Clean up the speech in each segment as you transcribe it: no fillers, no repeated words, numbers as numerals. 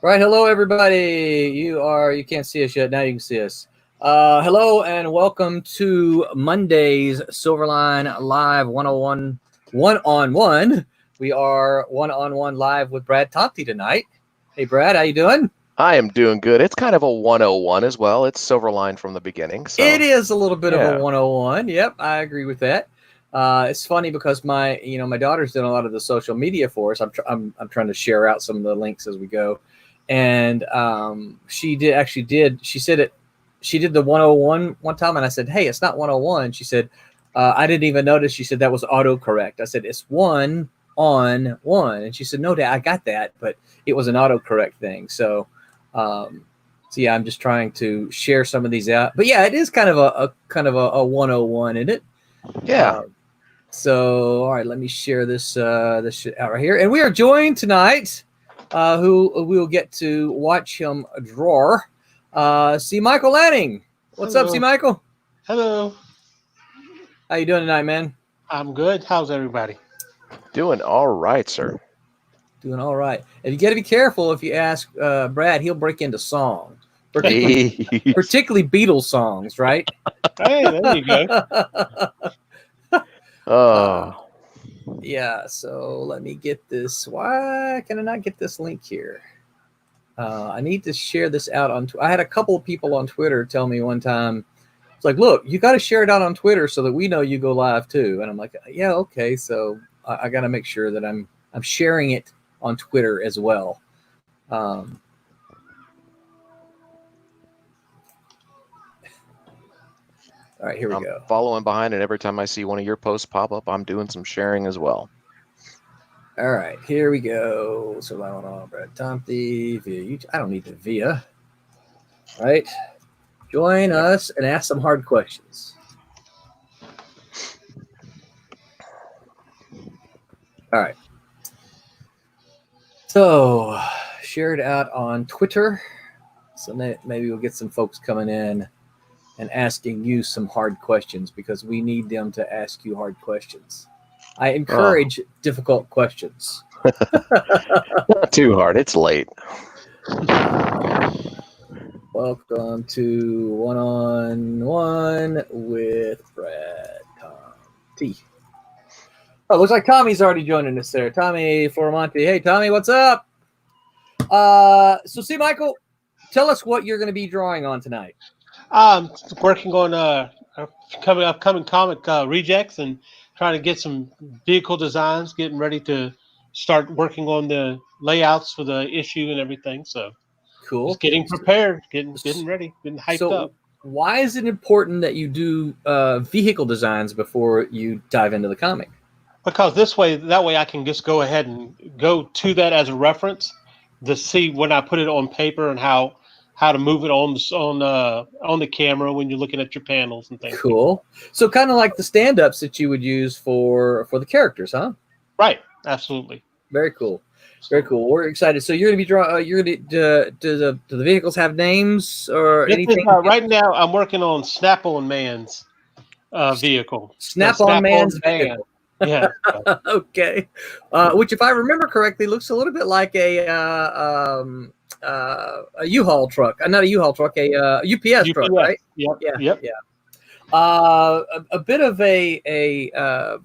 Right, hello everybody. You can't see us yet. Now you can see us. Hello and welcome to Monday's Silverline Live 101 one-on-one. We are one-on-one live with Brad Thomte tonight. Hey Brad, how you doing? I am doing good. It's kind of a 101 as well. It's Silverline from the beginning. So it is a little bit of a 101. Yep, I agree with that. It's funny because my daughter's doing a lot of the social media for us. I'm trying to share out some of the links as we go. And she said she did the 101 one time, and I said, hey, it's not 101. She said, I didn't even notice. She said that was autocorrect. I said, it's 1 on 1. And she said, no, Dad, I got that, but it was an autocorrect thing. So yeah, I'm just trying to share some of these out. But yeah, it is kind of a 101, isn't it? Yeah. So all right, let me share this shit out right here. And we are joined tonight. Who we will get to watch him draw. C. Michael Lanning. What's Hello. up, C. Michael? Hello. How you doing tonight, man? I'm good. How's everybody? Doing all right, sir. Doing all right. And you got to be careful if you ask Brad, he'll break into songs, particularly Beatles songs, right? Hey, there you go. Yeah, so let me get this. Why can I not get this link here? I need to share this out on. I had a couple of people on Twitter tell me one time, it's like, look, you got to share it out on Twitter so that we know you go live too. And I'm like, yeah, okay. So I got to make sure that I'm sharing it on Twitter as well. All right, here we go. Following behind, and every time I see one of your posts pop up, I'm doing some sharing as well. All right, here we go. So I don't know, Brad Thomte via YouTube. I don't need the via. Right? Join us and ask some hard questions. All right. So share it out on Twitter. So maybe we'll get some folks coming in and asking you some hard questions because we need them to ask you hard questions. I encourage difficult questions. Not too hard. It's late. Welcome to one-on-one with Brad Thomte. Oh, looks like Tommy's already joining us there. Tommy Florimonte. Hey, Tommy, what's up? So, see, Michael, tell us what you're going to be drawing on tonight. Working on upcoming comic rejects and trying to get some vehicle designs, getting ready to start working on the layouts for the issue and everything. So cool. Just getting prepared, getting ready, getting hyped up. Why is it important that you do vehicle designs before you dive into the comic? Because that way I can just go ahead and go to that as a reference to see when I put it on paper and how to move it on the camera when you're looking at your panels and things. Cool. So kind of like the stand-ups that you would use for the characters, huh? Right. Absolutely. Very cool. Very cool. We're excited. So you're going to be do the vehicles have names or anything? Right now, I'm working on Snap-on Man's vehicle. Snap-on Man's vehicle. Yeah. Okay. Which, if I remember correctly, looks a little bit like a U-Haul truck. Not a U-Haul truck, a UPS truck, right? Yep. Yeah. A bit of a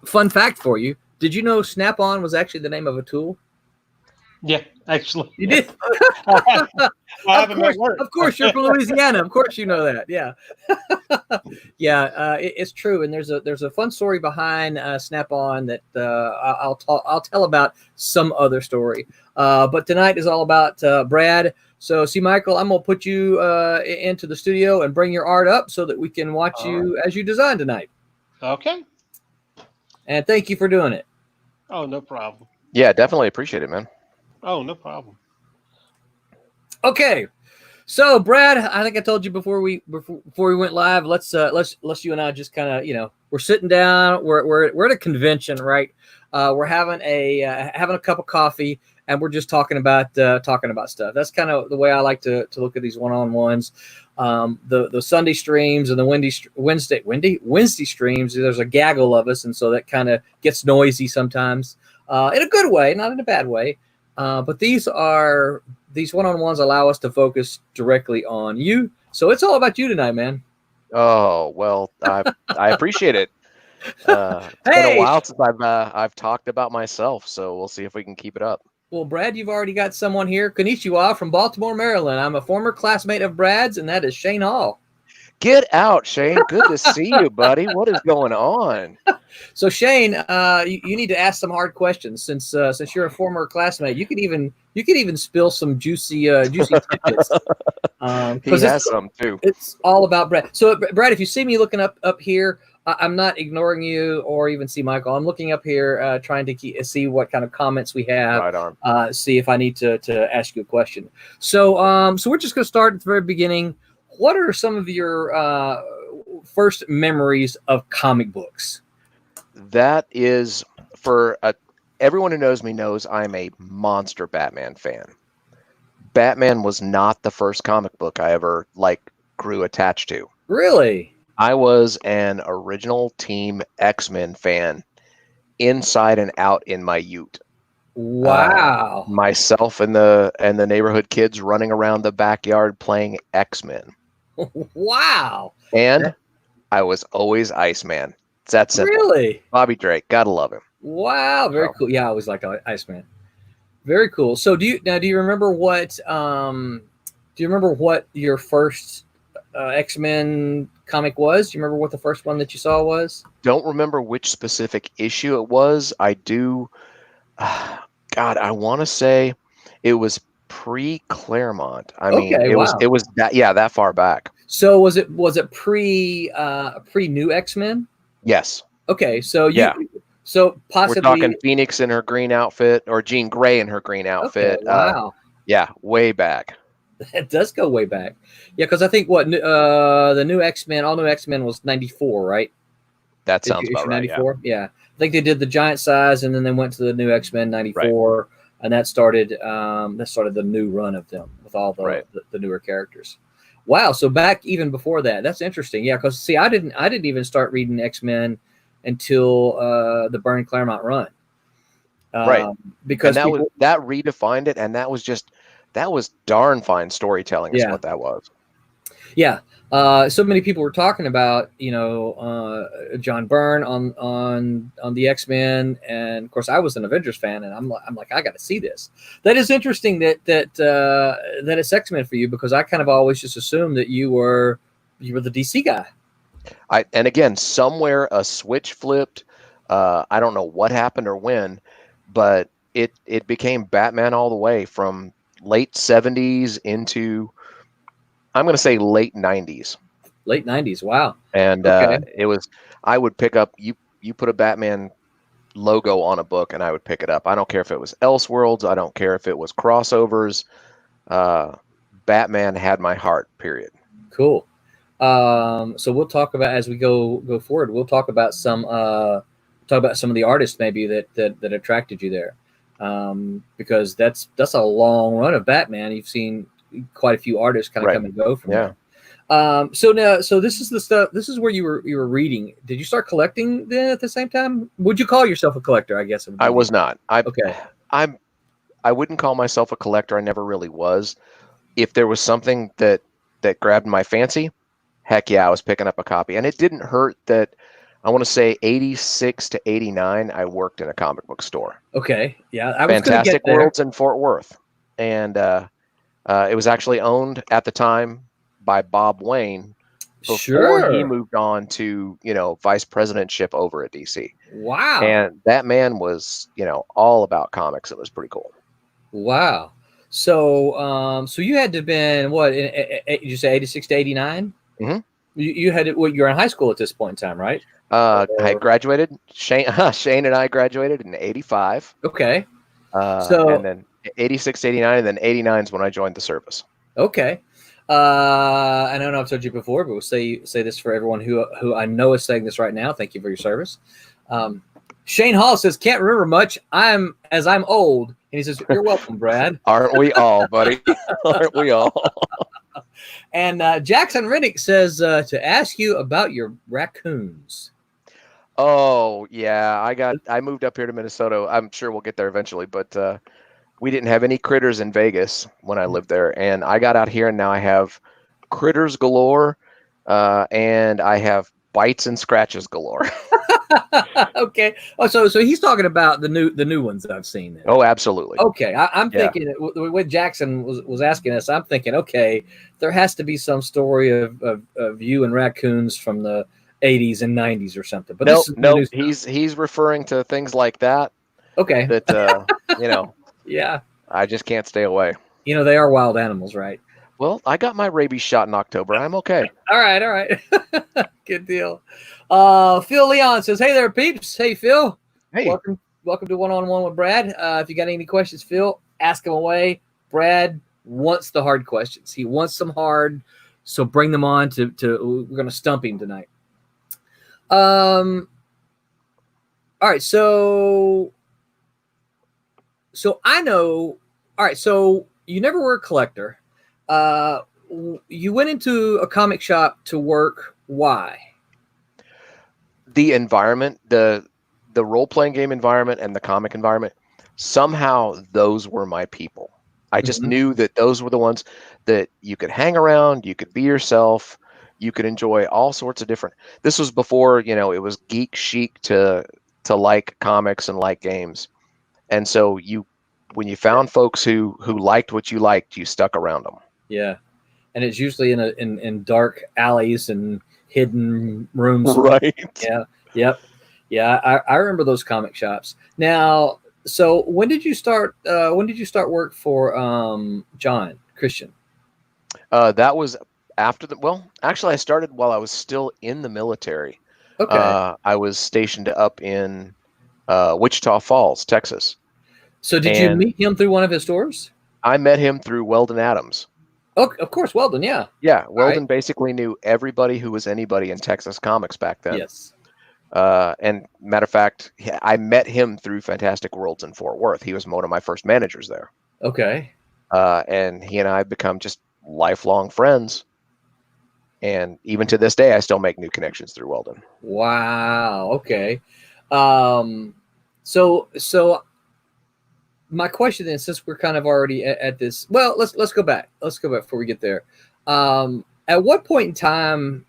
fun fact for you. Did you know Snap-on was actually the name of a tool? Yeah, actually. You did? Of course, you're from Louisiana. Of course you know that. Yeah. Yeah, it's true. And there's a fun story behind Snap-on that I'll tell about some other story. But tonight is all about Brad. So, see, Michael, I'm going to put you into the studio and bring your art up so that we can watch you as you design tonight. Okay. And thank you for doing it. Oh, no problem. Yeah, definitely appreciate it, man. Oh, no problem. Okay, so Brad, I think I told you before we went live. Let's you and I just kind of we're sitting down. We're at a convention, right? We're having a cup of coffee, and we're just talking about stuff. That's kind of the way I like to look at these one-on-ones. The Sunday streams and the Wednesday streams. There's a gaggle of us, and so that kind of gets noisy sometimes. In a good way, not in a bad way. But these one-on-ones allow us to focus directly on you. So it's all about you tonight, man. Oh, well, I appreciate it. It's been a while since I've talked about myself, so we'll see if we can keep it up. Well, Brad, you've already got someone here. Konnichiwa from Baltimore, Maryland. I'm a former classmate of Brad's, and that is Shane Hall. Get out, Shane. Good to see you, buddy. What is going on? So, Shane, you need to ask some hard questions since you're a former classmate. You could even spill some juicy tidbits. He has some too. It's all about Brad. So, Brad, if you see me looking up here, I'm not ignoring you or even see Michael. I'm looking up here, trying to see what kind of comments we have. Right on. See if I need to ask you a question. So, so we're just going to start at the very beginning. What are some of your first memories of comic books? That is, for everyone who knows me knows I'm a monster Batman fan. Batman was not the first comic book I ever grew attached to. Really? I was an original Team X-Men fan inside and out in my ute. Wow. Myself and the neighborhood kids running around the backyard playing X-Men. Wow. And I was always Iceman. It's that simple. Really? Bobby Drake, gotta love him. Wow, very cool. Yeah, I always liked Iceman. Very cool. So do you remember what your first X-Men comic was? Do you remember what the first one that you saw was? Don't remember which specific issue it was. I do. God, I want to say it was pre-Claremont. I mean, it was that far back. So was it pre New X-Men? Yes. Okay, so so possibly we're talking Phoenix in her green outfit or Jean Grey in her green outfit. Okay, wow. Yeah, way back. It does go way back. Yeah, because I think the new X-Men, all new X-Men was 94, right? That sounds about right. 94? Yeah. I think they did the giant size and then they went to the new X-Men 94, right. And that started the new run of them with all the newer characters. Wow, so back even before that. That's interesting. Yeah, because see, I didn't even start reading X-Men until the Byrne Claremont run. Right. Because that redefined it, and that was darn fine storytelling is what that was. Yeah. So many people were talking about, John Byrne on the X-Men, and of course I was an Avengers fan, and I'm like, I got to see this. That is interesting that it's X-Men for you, because I kind of always just assumed that you were the DC guy. And again, somewhere a switch flipped. I don't know what happened or when, but it became Batman all the way from late 70s into, I'm going to say, late 90s. Late 90s, wow. And I would pick up, you put a Batman logo on a book and I would pick it up. I don't care if it was Elseworlds. I don't care if it was crossovers. Batman had my heart, period. Cool. So we'll talk about, as we go forward, we'll talk about some of the artists maybe that attracted you there. Because that's a long run of Batman. You've seen quite a few artists kind of come and go from there. So this is the stuff. This is where you were reading. Did you start collecting then at the same time? Would you call yourself a collector? I guess I was not. I wouldn't call myself a collector. I never really was. If there was something that grabbed my fancy, heck yeah, I was picking up a copy. And it didn't hurt that. I want to say 86 to 89, I worked in a comic book store. Okay. Yeah. Fantastic Worlds in Fort Worth. And it was actually owned at the time by Bob Wayne before he moved on to, vice presidentship over at DC. Wow. And that man was, all about comics. It was pretty cool. Wow. So you had to have been, what, did you say 86 to 89? Mm-hmm. You had you were in high school at this point in time, right? I graduated. Shane and I graduated in 85. Okay. And then 86, 89, and then 89 is when I joined the service. Okay. I don't know if I've told you before, but we'll say this for everyone who I know is saying this right now. Thank you for your service. Shane Hall says, can't remember much. I'm old. And he says, you're welcome, Brad. Aren't we all, buddy? Aren't we all? And Jackson Rennick says to ask you about your raccoons. Oh, yeah. I moved up here to Minnesota. I'm sure we'll get there eventually, but We didn't have any critters in Vegas when I lived there, and I got out here, and now I have critters galore, and I have bites and scratches galore. Okay. Oh, so he's talking about the new ones that I've seen then. Oh, absolutely. Okay, I'm thinking when Jackson was asking us, I'm thinking, okay, there has to be some story of you and raccoons from the 80s and 90s or something. But no, he's referring to things like that. Okay. That Yeah. I just can't stay away. They are wild animals, right? Well, I got my rabies shot in October. I'm okay. All right. Good deal. Phil Leon says, "Hey there, peeps. Hey, Phil. Hey. Welcome to One-on-One with Brad. If you got any questions, Phil, ask them away. Brad wants the hard questions. He wants them hard, so bring them on to we're going to stump him tonight. All right, so I know. All right, so you never were a collector. You went into a comic shop to work. Why? The environment, the role-playing game environment and the comic environment, somehow those were my people. I just knew that those were the ones that you could hang around, you could be yourself, you could enjoy all sorts of different. This was before, it was geek chic to like comics and like games. And so when you found folks who liked what you liked, you stuck around them. Yeah. And it's usually in dark alleys and hidden rooms. Right. Yeah. Yep. Yeah. I remember those comic shops. Now, so when did you start work for John Christian? That was after actually I started while I was still in the military. Okay. I was stationed up in Wichita Falls, Texas. So did you meet him through one of his stores? I met him through Weldon Adams. Oh, of course, Weldon, yeah. Yeah, Weldon basically knew everybody who was anybody in Texas comics back then. Yes. And matter of fact, I met him through Fantastic Worlds in Fort Worth. He was one of my first managers there. Okay. And he and I have become just lifelong friends. And even to this day, I still make new connections through Weldon. Wow. Okay. So my question then, since we're kind of already at this, well, let's go back. Let's go back before we get there. At what point in time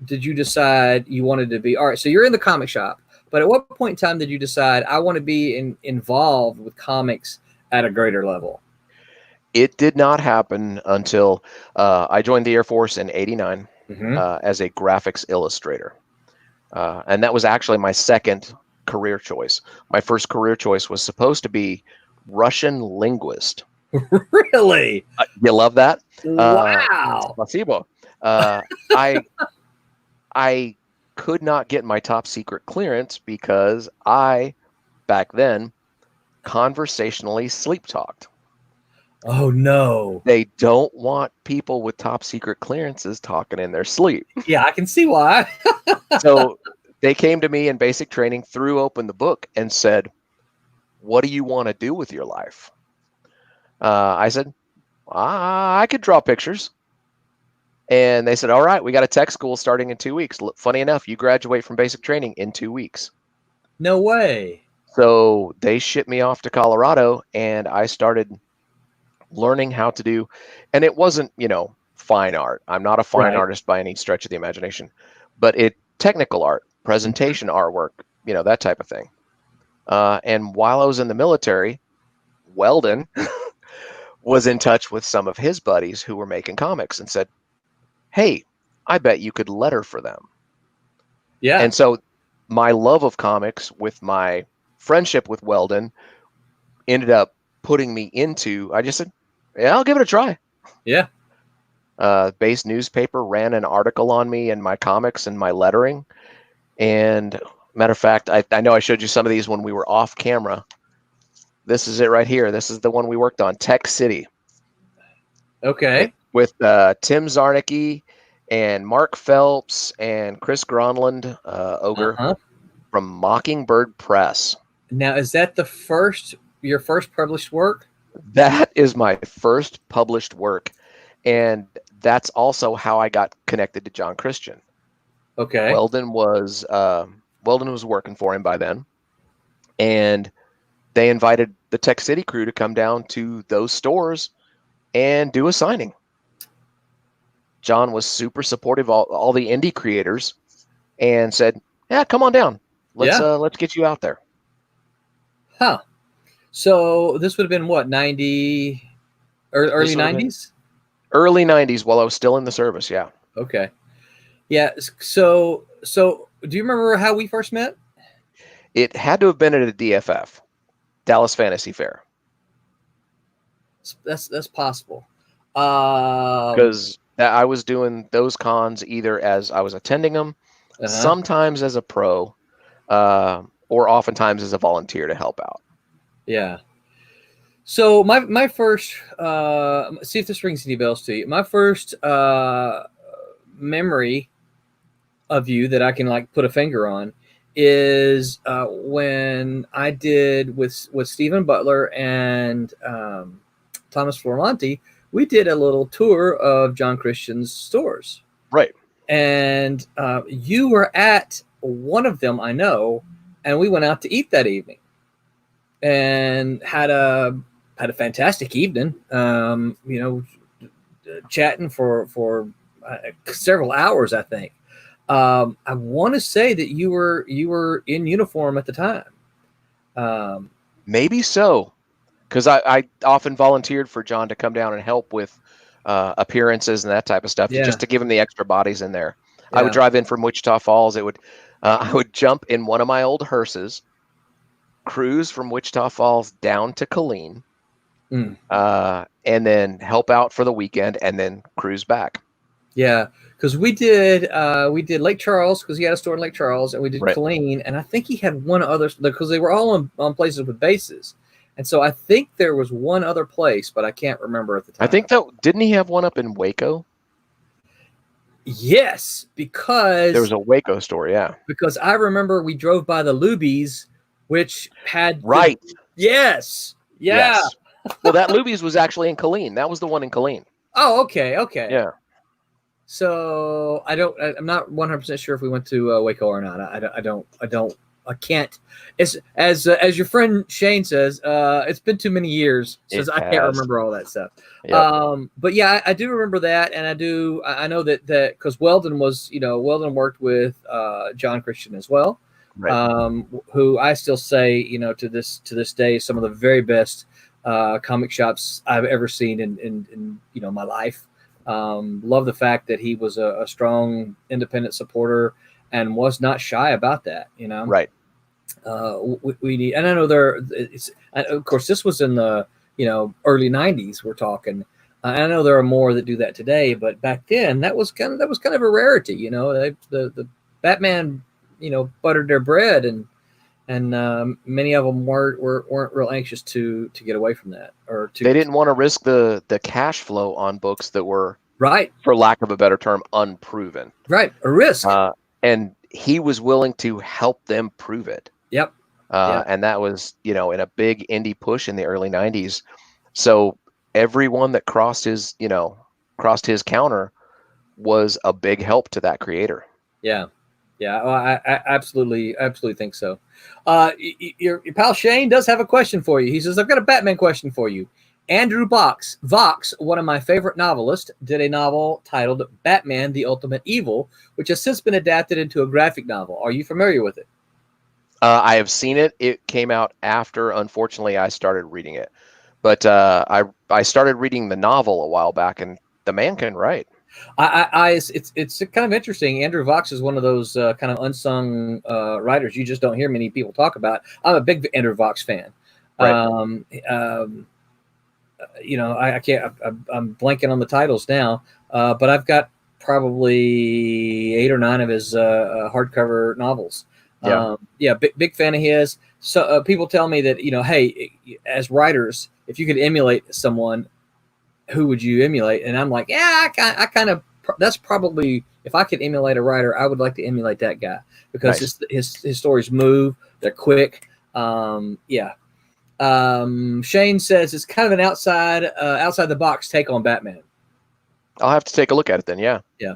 did you decide you wanted to be, all right, so you're in the comic shop, but at what point in time did you decide I want to be involved with comics at a greater level? It did not happen until I joined the Air Force in '89 as a graphics illustrator. And that was actually my second career choice. My first career choice was supposed to be Russian linguist. Really? You love that? Wow. Spasibo. I could not get my top secret clearance because I, back then, conversationally sleep talked. Oh, no. They don't want people with top secret clearances talking in their sleep. Yeah, I can see why. So they came to me in basic training, threw open the book, and said, "What do you want to do with your life?" I said, "I could draw pictures." And they said, "All right, we got a tech school starting in 2 weeks. Funny enough, you graduate from basic training in 2 weeks." No way. So they shipped me off to Colorado, and I started learning how to do, and it wasn't, fine art. I'm not a fine artist by any stretch of the imagination, but technical art, presentation artwork, that type of thing. And while I was in the military, Weldon was in touch with some of his buddies who were making comics and said, "Hey, I bet you could letter for them." Yeah. And so my love of comics with my friendship with Weldon ended up putting me into, I just said, "Yeah, I'll give it a try." Yeah. Base newspaper ran an article on me and my comics and my lettering. And matter of fact, I know I showed you some of these when we were off camera. This is it right here. This is the one we worked on, Tech City. Okay. With Tim Zarnicki and Mark Phelps and Chris Gronland, Ogre, from Mockingbird Press. Now, is that your first published work? That is my first published work. And that's also how I got connected to John Christian. Okay. Weldon was working for him by then. And they invited the Tech City crew to come down to those stores and do a signing. John was super supportive of all the indie creators and said, "Yeah, come on down. Let's get you out there." Huh. So this would have been what, 90 or early 90s? Early 90s while I was still in the service, yeah. Okay. Yeah, so do you remember how we first met? It had to have been at a DFF, Dallas Fantasy Fair. That's possible. Because I was doing those cons either as I was attending them, sometimes as a pro, or oftentimes as a volunteer to help out. Yeah. So my first, see if this rings any bells to you. My first memory of you that I can like put a finger on is when I did with Stephen Butler and Thomas Flormonti. We did a little tour of John Christian's stores. Right. And you were at one of them, I know, and we went out to eat that evening and had a fantastic evening. Chatting for several hours, I think. I want to say that you were in uniform at the time. Maybe so, because I often volunteered for John to come down and help with appearances and that type of stuff, just to give him the extra bodies in there. Yeah. I would drive in from Wichita Falls. I would jump in one of my old hearses, cruise from Wichita Falls down to Killeen, and then help out for the weekend, and then cruise back. Yeah, because we did Lake Charles, because he had a store in Lake Charles, and we did Killeen, and I think he had one other, because they were all on places with bases. And so I think there was one other place, but I can't remember at the time. I think didn't he have one up in Waco? Yes, because there was a Waco store, yeah. Because I remember we drove by the Luby's, which had yes. Well, that Luby's was actually in Killeen. That was the one in Killeen. Oh, okay. Yeah. So I'm not 100% sure if we went to Waco or not. I can't. It's as your friend Shane says, it's been too many years since I can't remember all that stuff. Yep. But yeah, I do remember that, and I know that because Weldon worked with John Christian as well, who I still say, to this day, some of the very best comic shops I've ever seen in my life. Love the fact that he was a strong independent supporter and was not shy about that, Right. We need, and I know of course this was in the, early 90s we're talking. I know there are more that do that today, but back then that was kind of a rarity, the Batman, buttered their bread, and many of them weren't real anxious to get away from that, they didn't want to risk the cash flow on books that were, for lack of a better term, unproven. Right, a risk. And he was willing to help them prove it. Yep. And that was, in a big indie push in the early 90s. So everyone that crossed his counter was a big help to that creator. Yeah. Yeah, well, I absolutely think so. Your pal Shane does have a question for you. He says, I've got a Batman question for you. Andrew Vox, one of my favorite novelists, did a novel titled Batman, the Ultimate Evil, which has since been adapted into a graphic novel. Are you familiar with it? I have seen it. It came out after, unfortunately, I started reading it. But I started reading the novel a while back, and the man can write. It's kind of interesting. Andrew Vox is one of those kind of unsung writers you just don't hear many people talk about. I'm a big Andrew Vox fan. Right. I can't. I'm blanking on the titles now, but I've got probably 8 or 9 of his hardcover novels. Big fan of his. So people tell me that hey, as writers, if you could emulate someone, who would you emulate? And I'm like, yeah, I kind of. That's probably, if I could emulate a writer, I would like to emulate that guy, because his stories move, they're quick. Shane says it's kind of an outside the box take on Batman. I'll have to take a look at it then. Yeah. Yeah.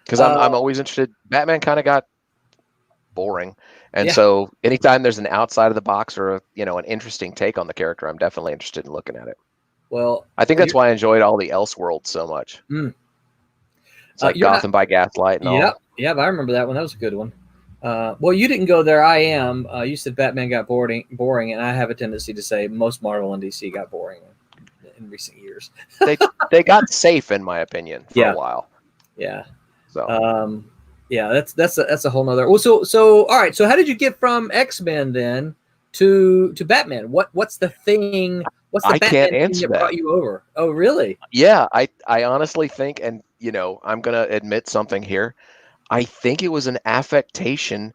Because I'm always interested. Batman kind of got boring. And so anytime there's an outside of the box or an interesting take on the character, I'm definitely interested in looking at it. Well, I think that's why I enjoyed all the Elseworlds so much. It's like Gotham by Gaslight and all. Yeah, I remember that one. That was a good one. Well, you didn't go there. I am. You said Batman got boring, and I have a tendency to say most Marvel and DC got boring in recent years. they got safe, in my opinion, for a while. Yeah. So. That's a whole nother. Well, so all right. So how did you get from X-Men then to Batman? What's the thing? What's the Batman thing that brought you over? Oh, really? Yeah, I honestly think, and I'm gonna admit something here. I think it was an affectation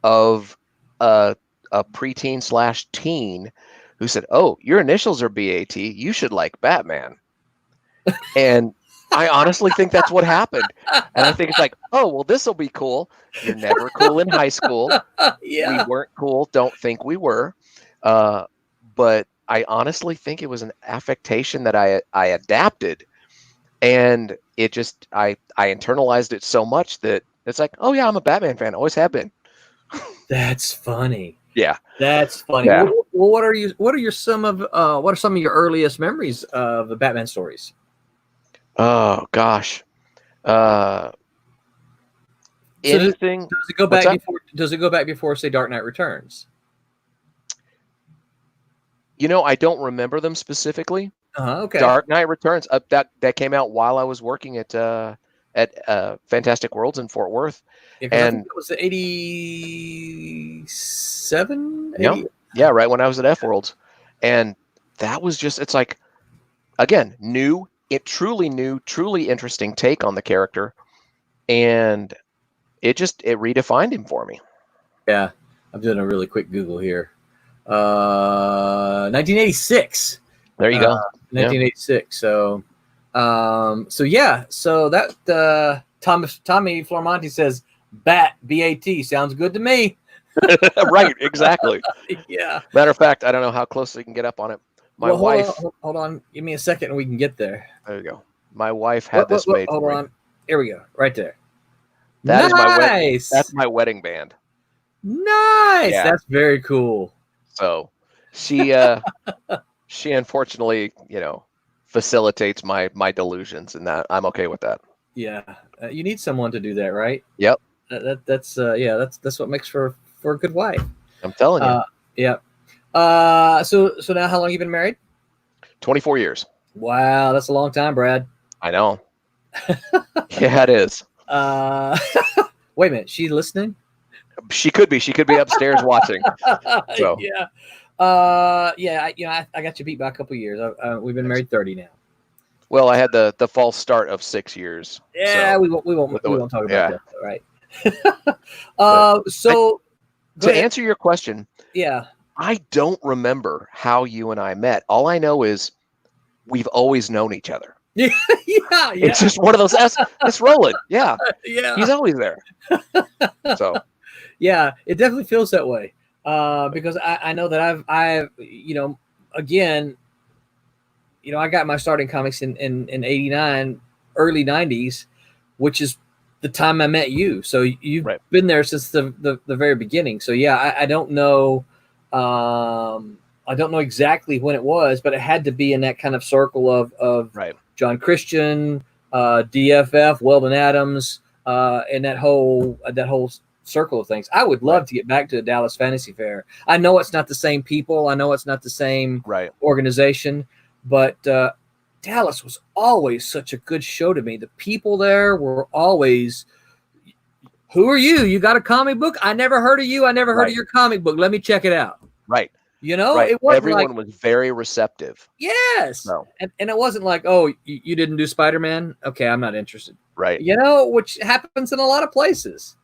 of a preteen / teen who said, "Oh, your initials are BAT. You should like Batman." And I honestly think that's what happened. And I think it's like, oh, well, this will be cool. You're never cool in high school. We weren't cool. Don't think we were. But I honestly think it was an affectation that I adapted. And it just, I internalized it so much that it's like, oh, yeah, I'm a Batman fan. Always have been. That's funny. Yeah. That's funny. Yeah. Well, what are some of your earliest memories of the Batman stories? Oh gosh. Anything? Does it go back before? Does it go back before, say, Dark Knight Returns? I don't remember them specifically. Okay. Dark Knight Returns. That came out while I was working at Fantastic Worlds in Fort Worth, and I think it was 87. Yeah, right when I was at F Worlds, and that was just. It's like, again, new. It truly new, truly interesting take on the character, and it redefined him for me. Yeah, I'm doing a really quick Google here. 1986. There you go. 1986. So that Tommy Flormonti says BAT sounds good to me. Right, exactly. Yeah. Matter of fact, I don't know how close we can get up on it. My wife. Hold on. Give me a second and we can get there. There you go. My wife had this made. Hold on. Here we go. Right there. That is that's my wedding band. Nice. Yeah. That's very cool. So she unfortunately, facilitates my delusions, and that I'm okay with that. Yeah. You need someone to do that, right? Yep. That's what makes for a good wife. I'm telling you. Yeah. So now how long have you been married? 24 years. Wow, that's a long time, Brad. I know. Yeah, it is. Wait a minute, she listening? She could be. She could be upstairs watching. So. Yeah. I got you beat by a couple of years. We've been married 30 now. Well, I had the false start of 6 years. Yeah, so we won't talk about that. Right. So to answer your question, yeah. I don't remember how you and I met. All I know is we've always known each other. Yeah. It's just one of those. It's Roland. Yeah. Yeah. He's always there. So. Yeah, it definitely feels that way. Because I know that I've again, I got my start in comics in 89, early 90s, which is the time I met you. So you've been there since the very beginning. So yeah, I don't know. I don't know exactly when it was, but it had to be in that kind of circle of John Christian, DFF, Weldon Adams, and that whole circle of things. I would love to get back to the Dallas Fantasy Fair. I know it's not the same people. I know it's not the same organization, but Dallas was always such a good show to me. The people there were always, who are you? You got a comic book? I never heard of you. I never heard of your comic book. Let me check it out. Right. It wasn't everyone was very receptive. Yes. No. And it wasn't like, oh, you didn't do Spider-Man? Okay, I'm not interested. Right. Which happens in a lot of places.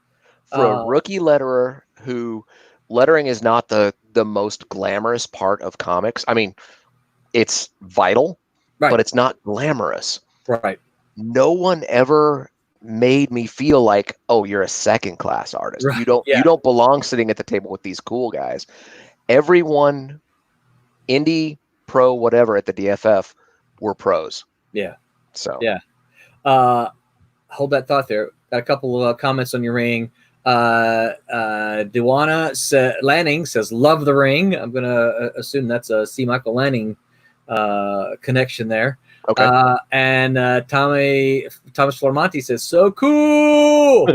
For a rookie letterer who lettering is not the most glamorous part of comics. I mean, it's vital, but it's not glamorous. Right. No one ever made me feel like, oh, you're a second class artist. Right. You don't belong sitting at the table with these cool guys. Everyone, indie, pro, whatever at the DFF were pros. Yeah. So yeah. Hold that thought there. Got a couple of comments on your ring. Lanning says, love the ring. I'm going to assume that's a C. Michael Lanning connection there. Okay. And Thomas Flormonti says, so cool.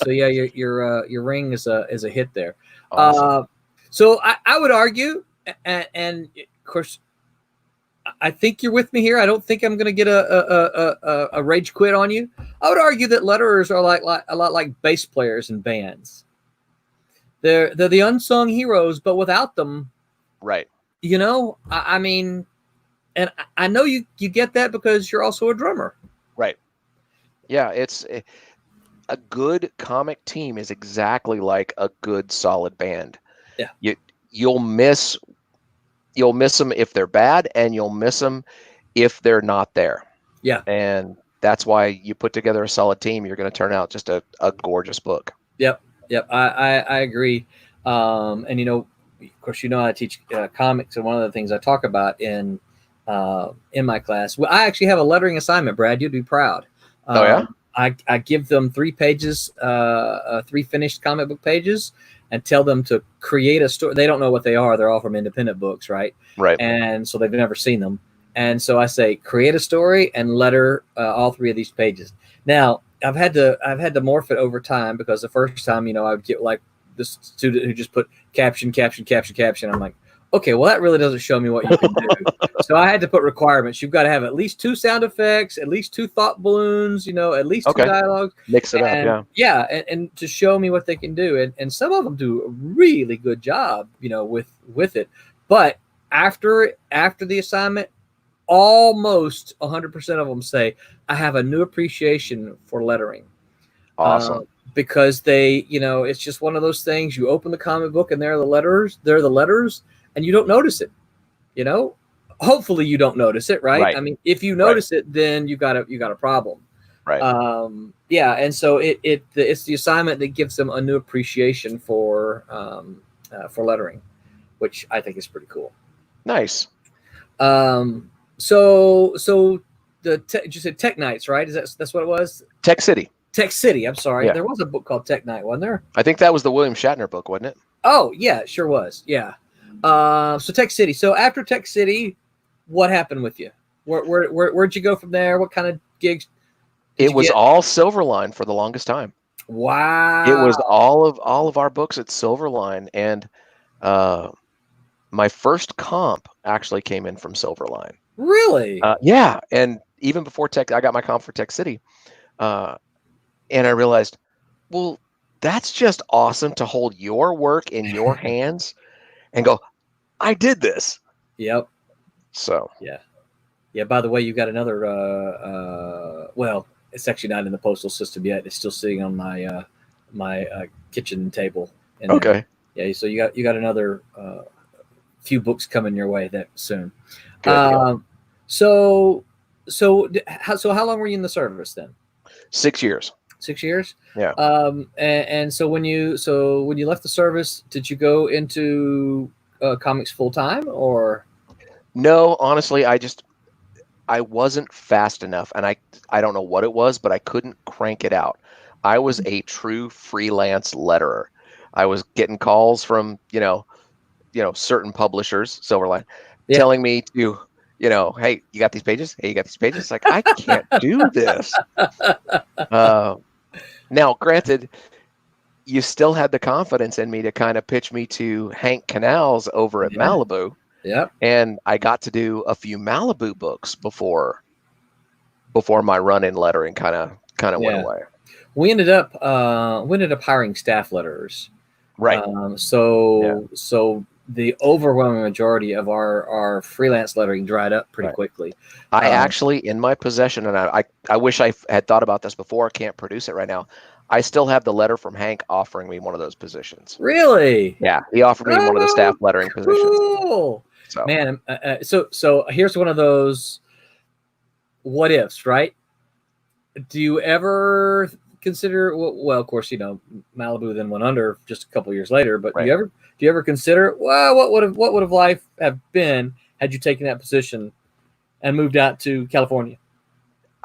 so yeah, your ring is a hit there. Awesome. So I would argue, and of course, I think you're with me here. I don't think I'm going to get a rage quit on you. I would argue that letterers are like a lot like bass players in bands. They're the unsung heroes, but without them, right? You know, I mean, and I know you get that because you're also a drummer, right? Yeah, it's a good comic team is exactly like a good solid band. Yeah, you'll miss them if they're bad, and you'll miss them if they're not there. Yeah. And that's why you put together a solid team. You're going to turn out just a gorgeous book. Yep. I agree. And you know, of course, you know, I teach comics, and one of the things I talk about in my class, well, I actually have a lettering assignment, Brad. You'd be proud. Oh yeah. I give them 3 pages, 3 finished comic book pages, and tell them to create a story. They don't know what they are. They're all from independent books, right? Right. And so they've never seen them. And so I say, create a story and letter all 3 of these pages. Now, I've had to morph it over time, because the first time, you know, I would get like this student who just put caption. I'm like, okay, well, that really doesn't show me what you can do. So I had to put requirements. You've got to have at least 2 sound effects, at least 2 thought balloons, you know, at least 2 dialogues. Mix it up, yeah. And to show me what they can do. And some of them do a really good job, you know, with it. But after the assignment, almost 100% of them say, I have a new appreciation for lettering. Awesome. Because they, you know, it's just one of those things. You open the comic book and there are the letters, and you don't notice it, you know. Hopefully you don't notice it, right? I mean, if you notice it, then you got a problem, right? Yeah. And so it's the assignment that gives them a new appreciation for lettering, which I think is pretty cool. Nice. So you said Tech Nights, right? That's what it was? Tech City. I'm sorry. Yeah. There was a book called Tech Night, wasn't there? I think that was the William Shatner book, wasn't it? Oh, yeah, it sure was. Yeah. So Tech City. So after Tech City, what happened with you? Where'd you go from there? What kind of gigs? It was all Silverline for the longest time. Wow. It was all of our books at Silverline, and my first comp actually came in from Silverline. Really? Yeah, and even before Tech, I got my comp for Tech City, and I realized, well, that's just awesome to hold your work in your hands and go, I did this. Yep. So yeah. By the way, you got another. Well, it's actually not in the postal system yet. It's still sitting on my kitchen table. Okay. Yeah. So you got another few books coming your way that soon. Good. So how long were you in the service then? 6 years. 6 years. Yeah. And so when you left the service, did you go into comics full time, or? No, honestly, I wasn't fast enough, and I don't know what it was, but I couldn't crank it out. I was a true freelance letterer. I was getting calls from certain publishers, Silverline, telling me to, hey, you got these pages? Hey, you got these pages? Like, I can't do this. Now, granted, you still had the confidence in me to kind of pitch me to Hank Canals over at Malibu. Yeah. And I got to do a few Malibu books before my run in lettering kind of went away. We ended up hiring staff letterers. Right. So the overwhelming majority of our freelance lettering dried up pretty quickly. I actually, in my possession, and I wish I had thought about this before. I can't produce it right now. I still have the letter from Hank offering me one of those positions. Really? Yeah, he offered me one of the staff lettering positions. So. Man, so here's one of those what ifs, right? Do you ever consider? Well, of course, Malibu then went under just a couple years later. But do you ever consider? Well, what would have life have been had you taken that position and moved out to California?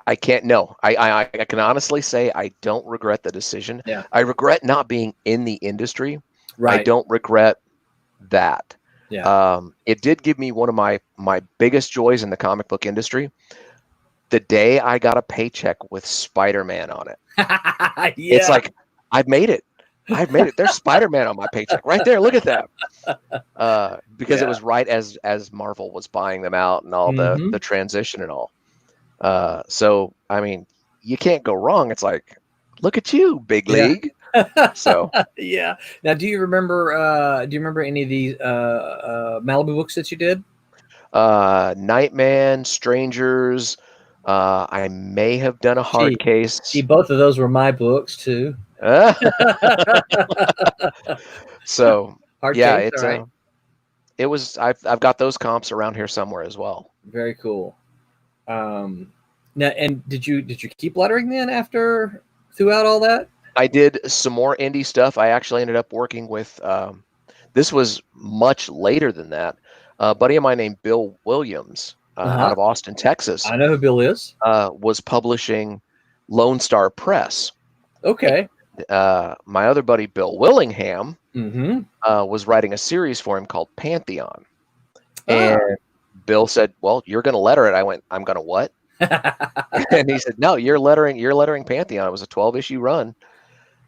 I can't. No, I can honestly say I don't regret the decision. Yeah. I regret not being in the industry. Right. I don't regret that. Yeah. It did give me one of my biggest joys in the comic book industry. The day I got a paycheck with Spider-Man on it. Yeah. It's like, I've made it. I've made it. There's Spider-Man on my paycheck right there. Look at that. Because it was right as Marvel was buying them out and all the transition and all. So I mean, you can't go wrong. It's like, look at you, big league. So yeah. Now, do you remember any of these Malibu books that you did? Nightman, Strangers. I may have done a hard case. See, both of those were my books too. So hard yeah, case, it's right. It was. I've got those comps around here somewhere as well. Very cool. Now, and did you keep lettering then throughout all that? I did some more indie stuff. I actually ended up working with. This was much later than that. A buddy of mine named Bill Williams out of Austin, Texas. I know who Bill is. Was publishing Lone Star Press. Okay. My other buddy Bill Willingham Mm-hmm. was writing a series for him called Pantheon. And Bill said, "Well, you're going to letter it." I went, "I'm going to what?" And he said, "No, you're lettering Pantheon." It was a 12-issue run.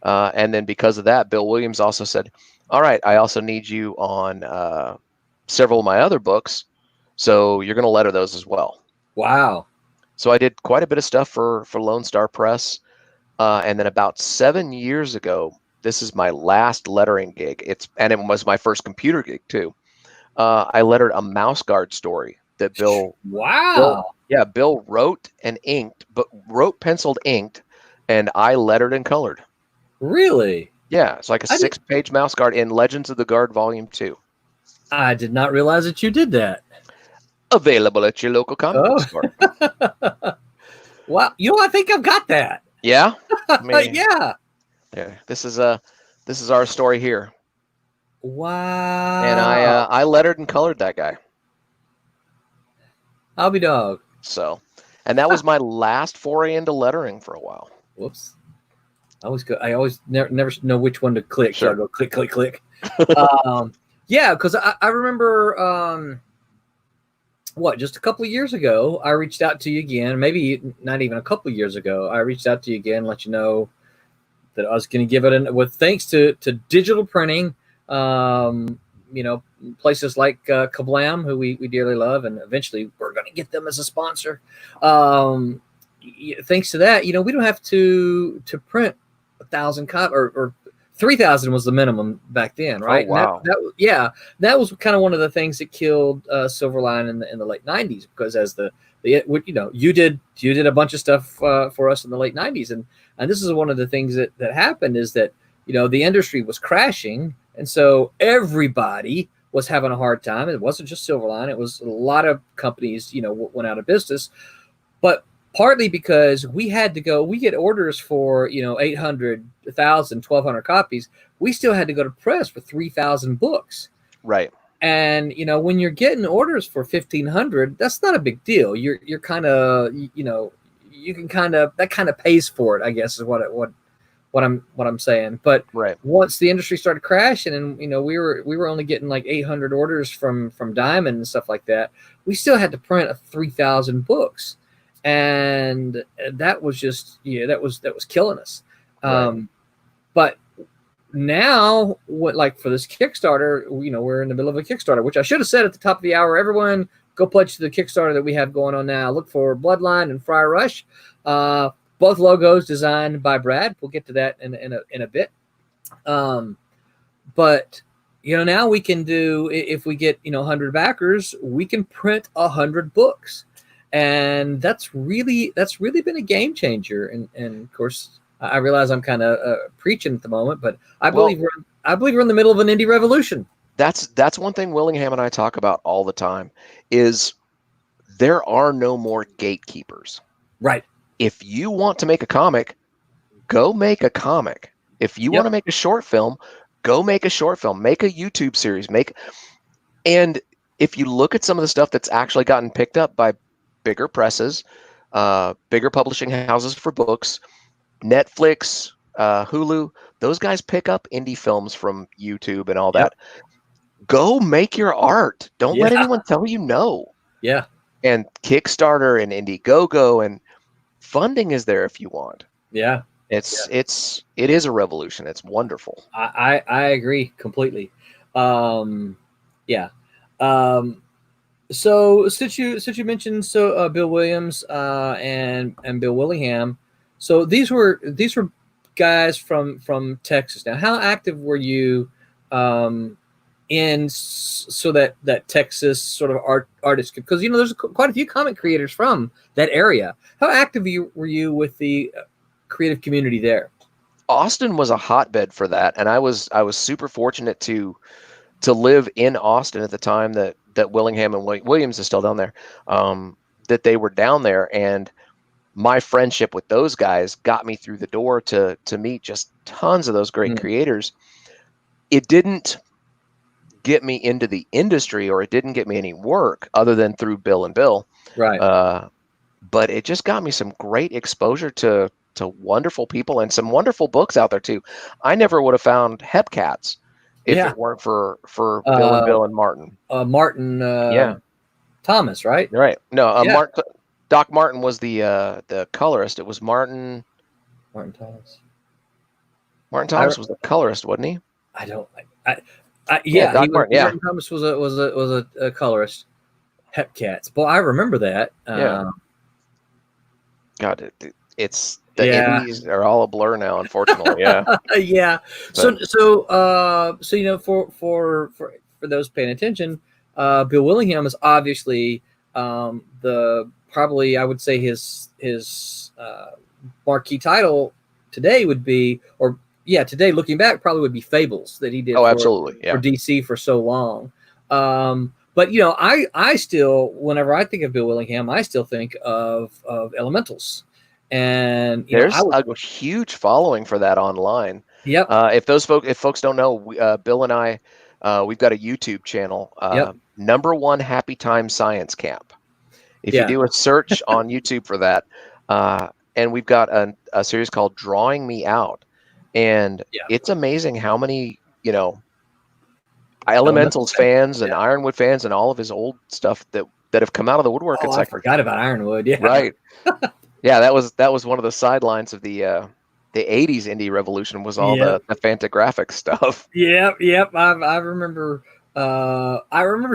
And then because of that, Bill Williams also said, "All right, I also need you on several of my other books, so you're going to letter those as well." Wow. So I did quite a bit of stuff for Lone Star Press. And then about 7 years ago, this is my last lettering gig. It was my first computer gig too. I lettered a Mouse Guard story that Bill. Wow. Bill wrote and inked, penciled, inked, and I lettered and colored. Really? Yeah, it's like a 6-page Mouse Guard in Legends of the Guard Volume 2. I did not realize that you did that. Available at your local comic book store. Wow, I think I've got that. Yeah. I mean, yeah. This is our story here. Wow. And I lettered and colored that guy. I'll be dog. So, and that was my last foray into lettering for a while. Whoops. I always never know which one to click. Sure. So I go click, click, click. Yeah, because I remember just a couple of years ago, I reached out to you again. Maybe not even a couple of years ago, I reached out to you again, let you know that I was going to give it with thanks to digital printing. Places like Kablam, who we dearly love, and eventually we're going to get them as a sponsor. Thanks to that, we don't have to print 1,000 copies or 3,000 was the minimum back then, right? Oh, wow. That was kind of one of the things that killed Silverline in the late 90s, because as you did a bunch of stuff for us in the late 90s, and this is one of the things that happened is that the industry was crashing, and so everybody was having a hard time. It wasn't just Silverline; it was a lot of companies went out of business, but partly because we get orders for 800, 1,000, 1,200 copies. We still had to go to press for 3,000 books. Right. And when you're getting orders for 1,500, that's not a big deal. You're kind of you can that kind of pays for it, I guess, is what I'm saying. But right. Once the industry started crashing, and we were only getting like 800 orders from Diamond and stuff like that, we still had to print 3,000 books. And that was just that was killing us. Right. But now, for this Kickstarter, we're in the middle of a Kickstarter, which I should have said at the top of the hour. Everyone, go pledge to the Kickstarter that we have going on now. Look for Bloodline and Friar Rush, both logos designed by Brad. We'll get to that in a bit. But now we can do, if we get 100 backers, we can print 100 books. And that's really been a game changer. And of course, I realize I'm kind of preaching at the moment, but I believe we're in the middle of an indie revolution. That's one thing Willingham and I talk about all the time is there are no more gatekeepers. Right. If you want to make a comic, go make a comic. If you want to make a short film, go make a short film. Make a YouTube series. And if you look at some of the stuff that's actually gotten picked up by bigger presses, bigger publishing houses for books, Netflix, Hulu. Those guys pick up indie films from YouTube and all that. Go make your art. Don't let anyone tell you no. Yeah. And Kickstarter and Indiegogo and funding is there if you want. Yeah. It is a revolution. It's wonderful. I agree completely. Yeah. So since you mentioned Bill Williams and Bill Willingham, so these were guys from Texas. Now, how active were you in so that Texas sort of artist? Because there's quite a few comic creators from that area. How active were you with the creative community there? Austin was a hotbed for that, and I was super fortunate to live in Austin at the time that Willingham and Williams is still down there, that they were down there, and my friendship with those guys got me through the door to meet just tons of those great creators. It didn't get me into the industry, or it didn't get me any work other than through Bill and Bill. Right. But it just got me some great exposure to wonderful people and some wonderful books out there too. I never would have found Hepcats if it weren't for Bill and Martin. Martin Thomas, right? Right. No, Doc Martin was the colorist. It was Martin Thomas. Martin Thomas was the colorist, wasn't he? Doc Martin. Martin Thomas was a colorist. Hepcats. Boy, I remember that. God, it's the indies are all a blur now, unfortunately. Yeah. Yeah. But. So for those paying attention, Bill Willingham is obviously probably I would say his marquee title today would be, today looking back probably would be Fables that he did. Absolutely. For DC for so long. But I still, whenever I think of Bill Willingham, I still think of Elementals, and there's a huge following for that online. Yep. If folks don't know, Bill and I, we've got a YouTube channel, #1 Happy Time Science Camp. If you do a search on YouTube for that, and we've got a series called Drawing Me Out, and it's amazing how many Elementals fans and Ironwood fans and all of his old stuff that have come out of the woodwork. I forgot about Ironwood. Yeah. Right. Yeah, that was one of the sidelines of the 80s indie revolution was all the Fantagraphics stuff. Yep. I remember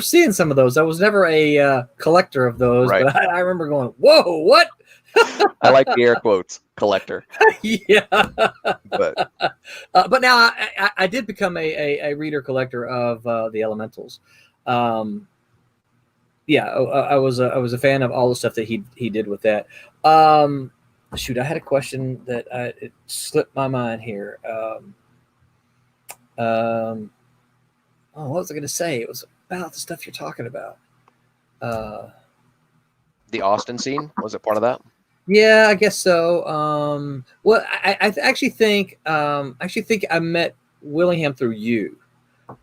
seeing some of those. I was never a collector of those, but I remember going, "Whoa, what?" I like the air quotes, collector. Yeah. But now I did become a reader collector of the Elementals. I was a fan of all the stuff that he did with that. Shoot, I had a question that it slipped my mind here. What was I going to say? It was about the stuff you're talking about. The Austin scene, was it part of that? Yeah, I guess so. Well, I actually think I met Willingham through you,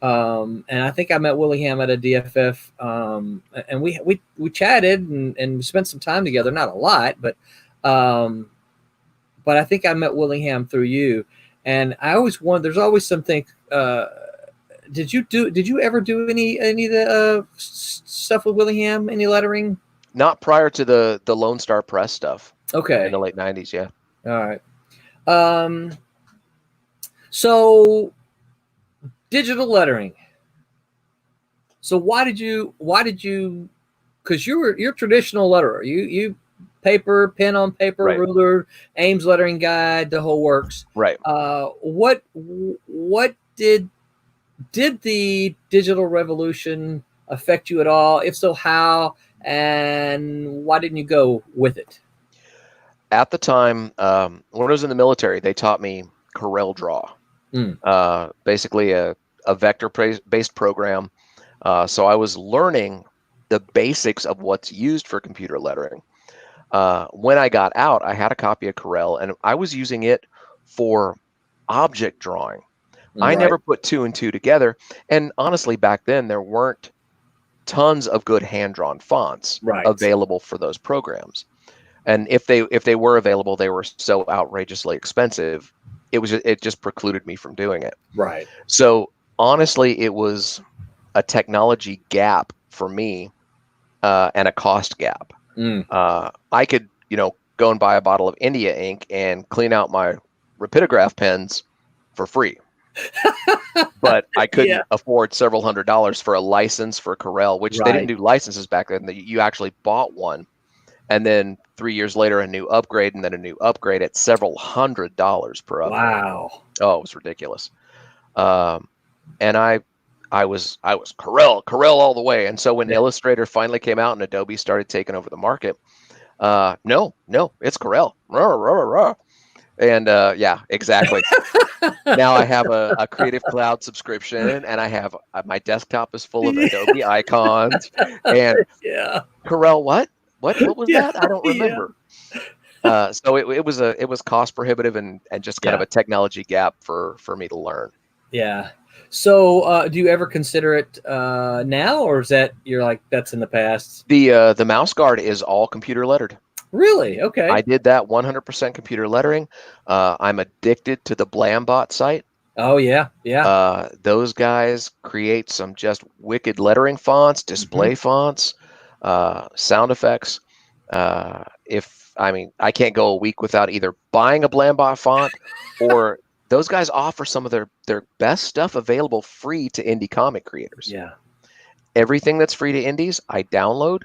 and I think I met Willingham at a DFF, and we chatted and spent some time together. Not a lot, but I think I met Willingham through you, and I always wonder. There's always something. Did you ever do any of the stuff with Willingham? Any lettering? Not prior to the Lone Star Press stuff. Okay. In the late 90s, yeah. All right. So digital lettering. So why did you because you're a traditional letterer. You paper, pen on paper, ruler, Ames lettering guide, the whole works. Right. What did the digital revolution affect you at all? If so, how? And why didn't you go with it? At the time, when I was in the military, they taught me Corel Draw, basically a vector-based program. So I was learning the basics of what's used for computer lettering. When I got out, I had a copy of Corel, and I was using it for object drawing. I never put two and two together. And honestly, back then, there weren't tons of good hand-drawn fonts available for those programs. And if they were available, they were so outrageously expensive. It just precluded me from doing it. Right. So honestly, it was a technology gap for me, and a cost gap. I could, go and buy a bottle of India ink and clean out my rapidograph pens for free. But I couldn't afford several $100s for a license for Corel, which they didn't do licenses back then. You actually bought one, and then 3 years later, a new upgrade, and then a new upgrade at several $100s per upgrade. Wow. Oh, it was ridiculous. And I was Corel all the way. And so when Illustrator finally came out and Adobe started taking over the market, no, it's Corel. Rah, rah, rah. And exactly. Now I have a Creative Cloud subscription, and I have my desktop is full of Adobe icons. And Corel, what was that? I don't remember. So it was cost prohibitive and just kind of a technology gap for me to learn. Yeah. So do you ever consider it now, or is that you're like that's in the past? The mouse guard is all computer lettered. Really? Okay. I did that 100% computer lettering. I'm addicted to the Blambot site. Oh yeah. Those guys create some just wicked lettering fonts, display fonts, sound effects. I can't go a week without either buying a Blambot font or those guys offer some of their best stuff available free to indie comic creators. Yeah. Everything that's free to indies, I download.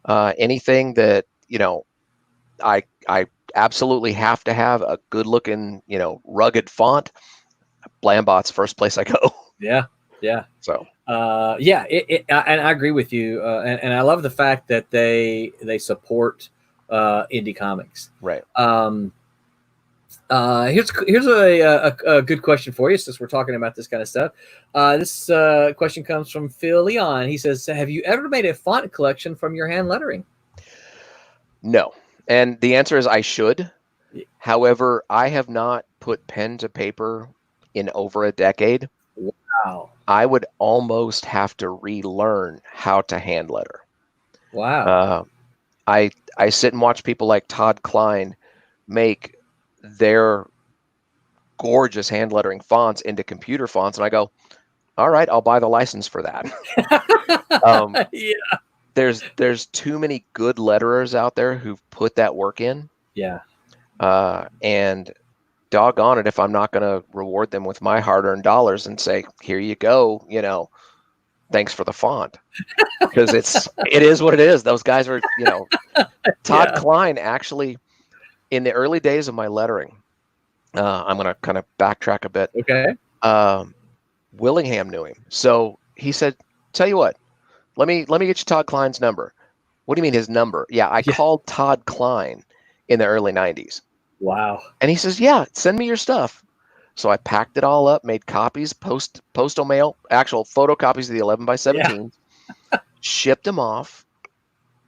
Anything that, I absolutely have to have a good looking, rugged font. Blambot's first place I go. Yeah. So. And I agree with you. And I love the fact that they support indie comics. Right. Here's a good question for you, since we're talking about this kind of stuff. This question comes from Phil Leon. He says, have you ever made a font collection from your hand lettering? No. And the answer is I should. However, I have not put pen to paper in over a decade. Wow. I would almost have to relearn how to hand letter. Wow. I sit and watch people like Todd Klein make their gorgeous hand lettering fonts into computer fonts, and I go, all right, I'll buy the license for that. There's too many good letterers out there who've put that work in. Yeah. And doggone it if I'm not going to reward them with my hard-earned dollars and say, here you go, thanks for the font. Because it is what it is. Those guys are, Todd Klein actually, in the early days of my lettering, I'm going to kind of backtrack a bit. Okay. Willingham knew him. So he said, tell you what, let me get you Todd Klein's number. What do you mean his number? Yeah, I called Todd Klein in the early 90s. Wow. And he says, yeah, send me your stuff. So I packed it all up, made copies, postal mail, actual photocopies of the 11 by 17, shipped them off.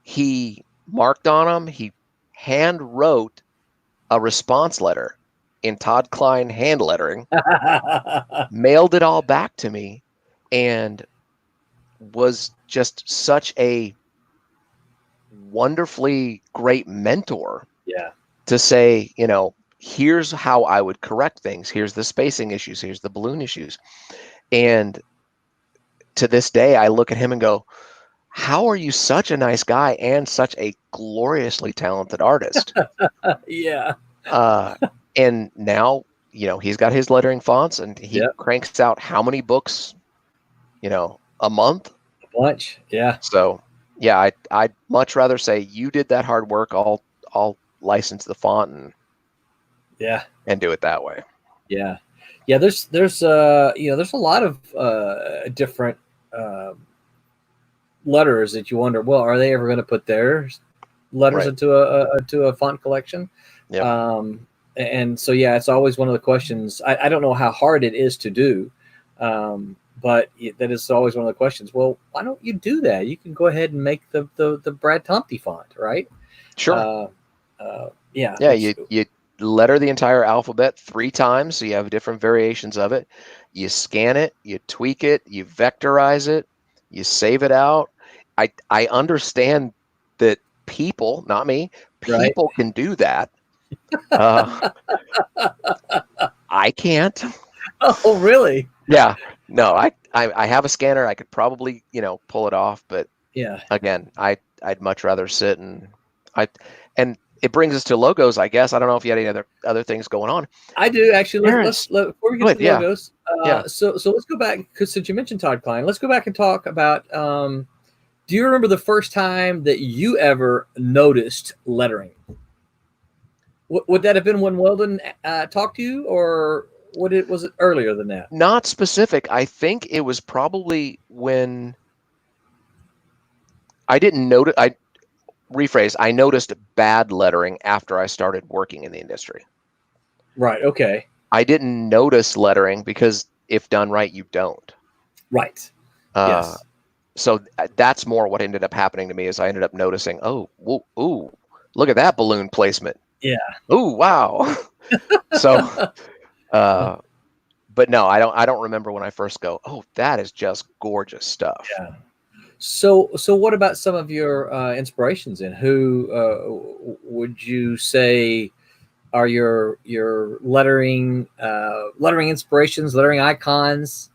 He marked on them. He hand wrote a response letter in Todd Klein hand lettering, mailed it all back to me, and was just such a wonderfully great mentor. Yeah. To say, here's how I would correct things. Here's the spacing issues. Here's the balloon issues. And to this day, I look at him and go, how are you such a nice guy and such a gloriously talented artist? Yeah. And now, he's got his lettering fonts and he cranks out how many books, a month? A bunch. Yeah. So, yeah, I'd much rather say you did that hard work. I'll license the font and do it that way. Yeah. There's a lot of different letters that you wonder, well, are they ever going to put their letters into a font collection? Yeah. And so it's always one of the questions. I don't know how hard it is to do, but that is always one of the questions. Well, why don't you do that? You can go ahead and make the Brad Thomte font, right? Sure. You letter the entire alphabet 3 times, so you have different variations of it. You scan it, you tweak it, you vectorize it, you save it out. I understand that people, not me, Right. people can do that. I can't. Oh, really? Yeah. No, I have a scanner. I could probably, pull it off, but Yeah. again, I'd much rather sit and it brings us to logos, I guess. I don't know if you had any other things going on. I do actually. Let's before we get to the logos. So let's go back, because since you mentioned Todd Klein, let's go back and talk about. Do you remember the first time that you ever noticed lettering? Would that have been when Weldon talked to you, or was it earlier than that? Not specific. I think it was probably when I didn't notice. I noticed bad lettering after I started working in the industry. Right. Okay. I didn't notice lettering because if done right, you don't. Right. Yes. So that's more what ended up happening to me, is I ended up noticing, oh, ooh, look at that balloon placement. Yeah. Ooh, wow. So, but no, I don't remember when I first go, oh, that is just gorgeous stuff. Yeah. So what about some of your inspirations? And who would you say are your lettering inspirations, lettering icons?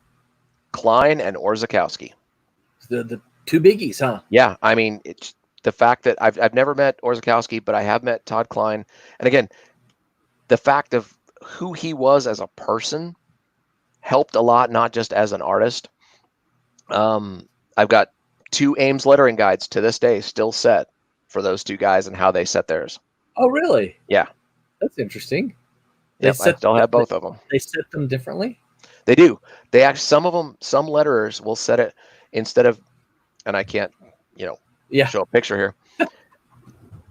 Klein and Orzechowski. The two biggies, huh? Yeah, I mean, it's the fact that I've never met Orzechowski, but I have met Todd Klein, and again, the fact of who he was as a person helped a lot, not just as an artist. I've got 2 Ames lettering guides to this day still set for those 2 guys and how they set theirs. Oh, really? Yeah. That's interesting. Yep, I still have both of them. They set them differently? They do. They actually, some letterers will set it instead of, and I can't, show a picture here.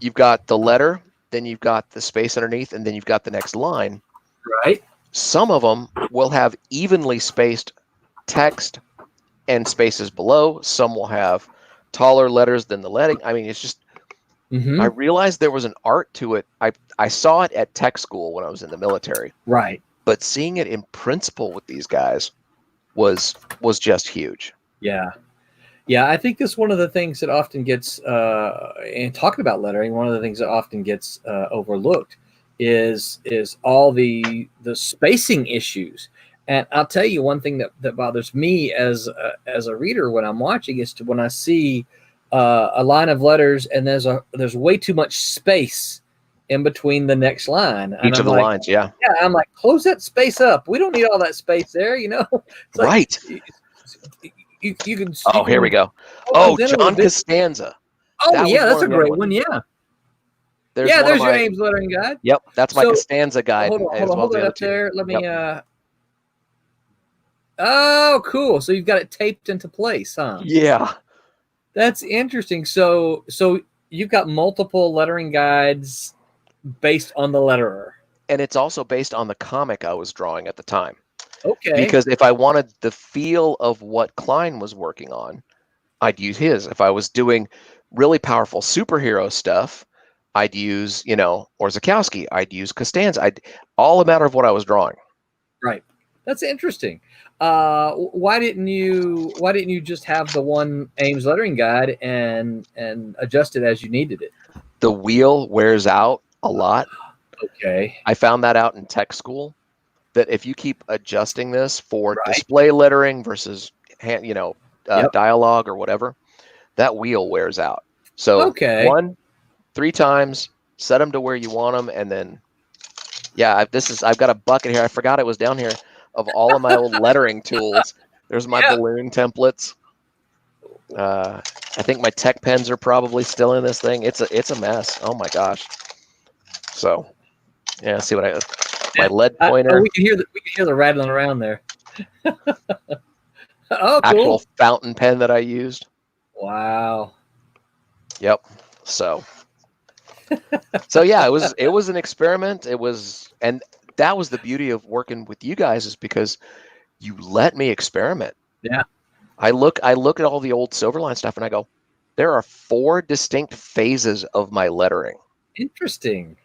You've got the letter, then you've got the space underneath, and then you've got the next line. Right. Some of them will have evenly spaced text and spaces below. Some will have taller letters than the lettering. I mean, it's just, I realized there was an art to it. I saw it at tech school when I was in the military. Right. But seeing it in principle with these guys was just huge. Yeah. Yeah, I think that's one of the things that often gets, and talking about lettering, one of the things that often gets overlooked is all the spacing issues. And I'll tell you one thing that bothers me as a reader when I'm watching is when I see a line of letters and there's way too much space in between the next line. Each of the lines, yeah. Yeah, I'm like, close that space up. We don't need all that space there, It's like, right. You can. Oh, here we go. Oh, John Costanza. Oh, yeah, that's a great one. Yeah. There's your Ames lettering guide. Yep, that's my Costanza guide. Hold that up there. Let me. Oh, cool. So you've got it taped into place, huh? Yeah. That's interesting. So you've got multiple lettering guides based on the letterer. And it's also based on the comic I was drawing at the time. Okay. Because if I wanted the feel of what Klein was working on, I'd use his. If I was doing really powerful superhero stuff, I'd use, Orzechowski. I'd use Costanza. All a matter of what I was drawing. Right. That's interesting. Why didn't you just have the one Ames lettering guide and adjust it as you needed it? The wheel wears out a lot. Okay. I found that out in tech school, that if you keep adjusting this for display lettering versus dialogue or whatever, that wheel wears out. So 3 times, set them to where you want them, and then I've got a bucket here. I forgot it was down here of all of my old lettering tools. There's my balloon templates. I think my tech pens are probably still in this thing. It's a mess. Oh my gosh. So see what my lead pointer. We can hear the rattling around there. Oh, cool. Actual fountain pen that I used. Wow. Yep. So yeah, it was an experiment. And that was the beauty of working with you guys, is because you let me experiment. Yeah. I look at all the old Silverline stuff and I go, there are 4 distinct phases of my lettering. Interesting.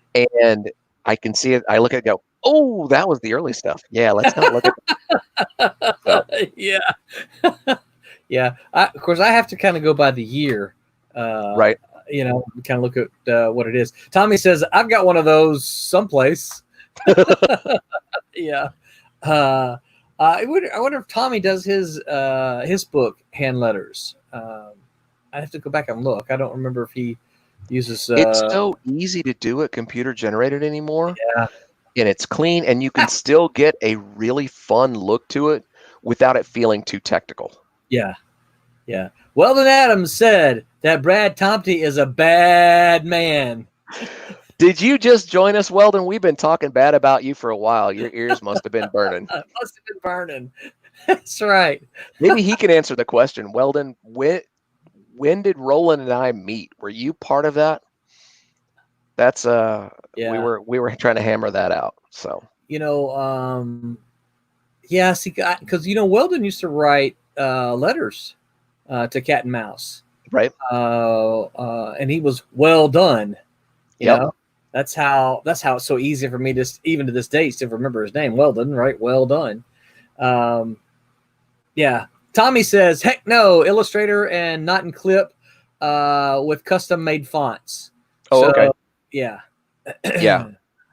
And I can see it. I look at it and go, oh, that was the early stuff. Yeah, let's not look at that. Yeah. Yeah. Of course, I have to kind of go by the year. Right. You know, kind of look at what it is. Tommy says, "I've got one of those someplace." Yeah. I wonder if Tommy does his book hand letters. I have to go back and look. I don't remember if he uses. It's so easy to do it computer generated anymore. Yeah. And it's clean, and you can still get a really fun look to it without it feeling too technical. Yeah. Yeah. Weldon Adams said that Brad Thomte is a bad man. Did you just join us, Weldon? We've been talking bad about you for a while. Your ears must have been burning. Must have been burning. That's right. Maybe he can answer the question. Weldon, when did Roland and I meet? Were you part of that? That's Yeah. we were trying to hammer that out. So yeah, see, because Weldon used to write letters to Cat and Mouse, right? And he was well done. You know, that's how it's so easy for me to even to this day still remember his name, Weldon, right? Well done. Yeah. Tommy says, heck no, Illustrator and not in clip with custom made fonts. Oh, so, okay. Yeah. Yeah.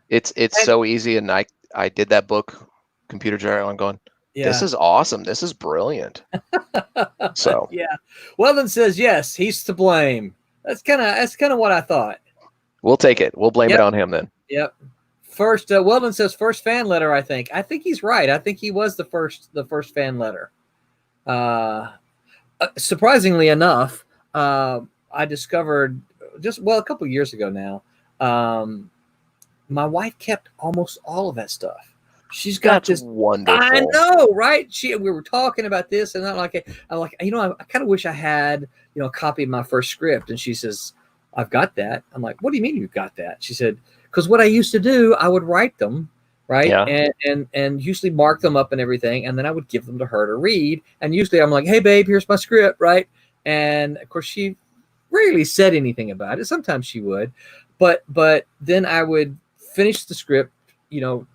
It's so easy. And I did that book, computer generated. I'm going, this is awesome. This is brilliant. So yeah. Weldon says, yes, he's to blame. That's kind of what I thought. We'll take it. We'll blame it on him then. Yep. First, Weldon says first fan letter. I think he's right. I think he was the first fan letter. Surprisingly enough, I discovered a couple years ago now. My wife kept almost all of that stuff. She's got this wonderful. I know, right? We were talking about this, and I'm like, I kind of wish I had, a copy of my first script. And she says, I've got that. I'm like, what do you mean you've got that? She said, because what I used to do, I would write them, right? Yeah. And usually mark them up and everything, and then I would give them to her to read. And usually I'm like, hey babe, here's my script, right? And of course she rarely said anything about it. Sometimes she would, but then I would finish the script,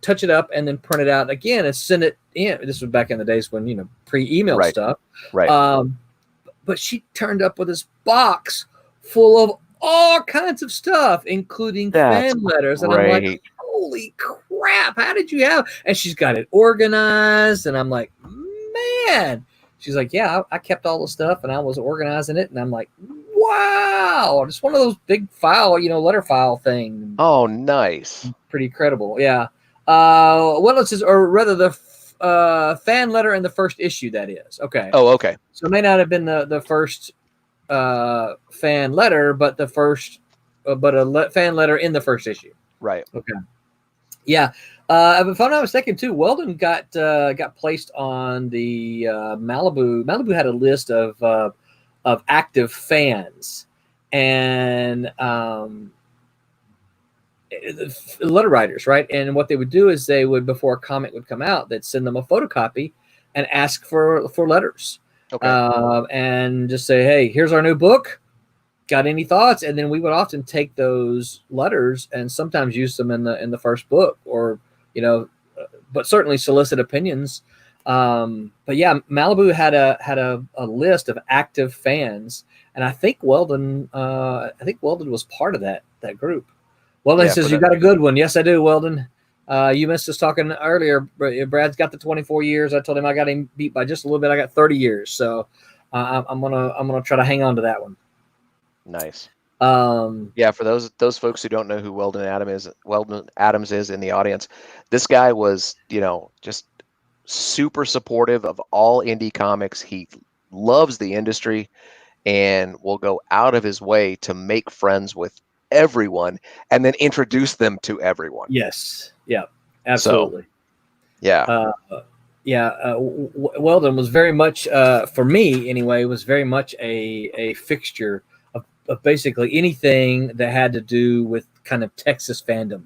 touch it up, and then print it out again and send it in. This was back in the days when pre-email stuff, right? But she turned up with this box full of all kinds of stuff, including fan letters, and I'm like, holy crap! How did you have? And she's got it organized, and I'm like, man. She's like, yeah, I kept all the stuff, and I was organizing it, and I'm like, wow, it's one of those big file, letter file thing. Oh, nice. Pretty incredible. Yeah. What else is, or rather the fan letter in the first issue, that is. Okay. Oh, okay. So it may not have been the first fan letter, but the first, fan letter in the first issue. Right. Okay. Yeah. If I'm not mistaken, too, Weldon got placed on the Malibu. Malibu had a list of active fans, and letter writers, right? And what they would do is they would, before a comic would come out, they'd send them a photocopy and ask for letters. Okay. And just say, hey, here's our new book. Got any thoughts? And then we would often take those letters and sometimes use them in the first book, or but certainly solicit opinions. But yeah, Malibu had a list of active fans, and I think Weldon was part of that group. Weldon says, you got a good one. Yes, I do, Weldon. You missed us talking earlier. Brad's got the 24 years. I told him I got him beat by just a little bit. I got 30 years. So I'm gonna try to hang on to that one. Nice. Yeah, for those folks who don't know who Weldon Adams is in the audience, this guy was, just super supportive of all indie comics. He loves the industry and will go out of his way to make friends with everyone and then introduce them to everyone. Yes. Yeah, absolutely. So, yeah. Weldon was very much, for me anyway, was very much a fixture of basically anything that had to do with kind of Texas fandom.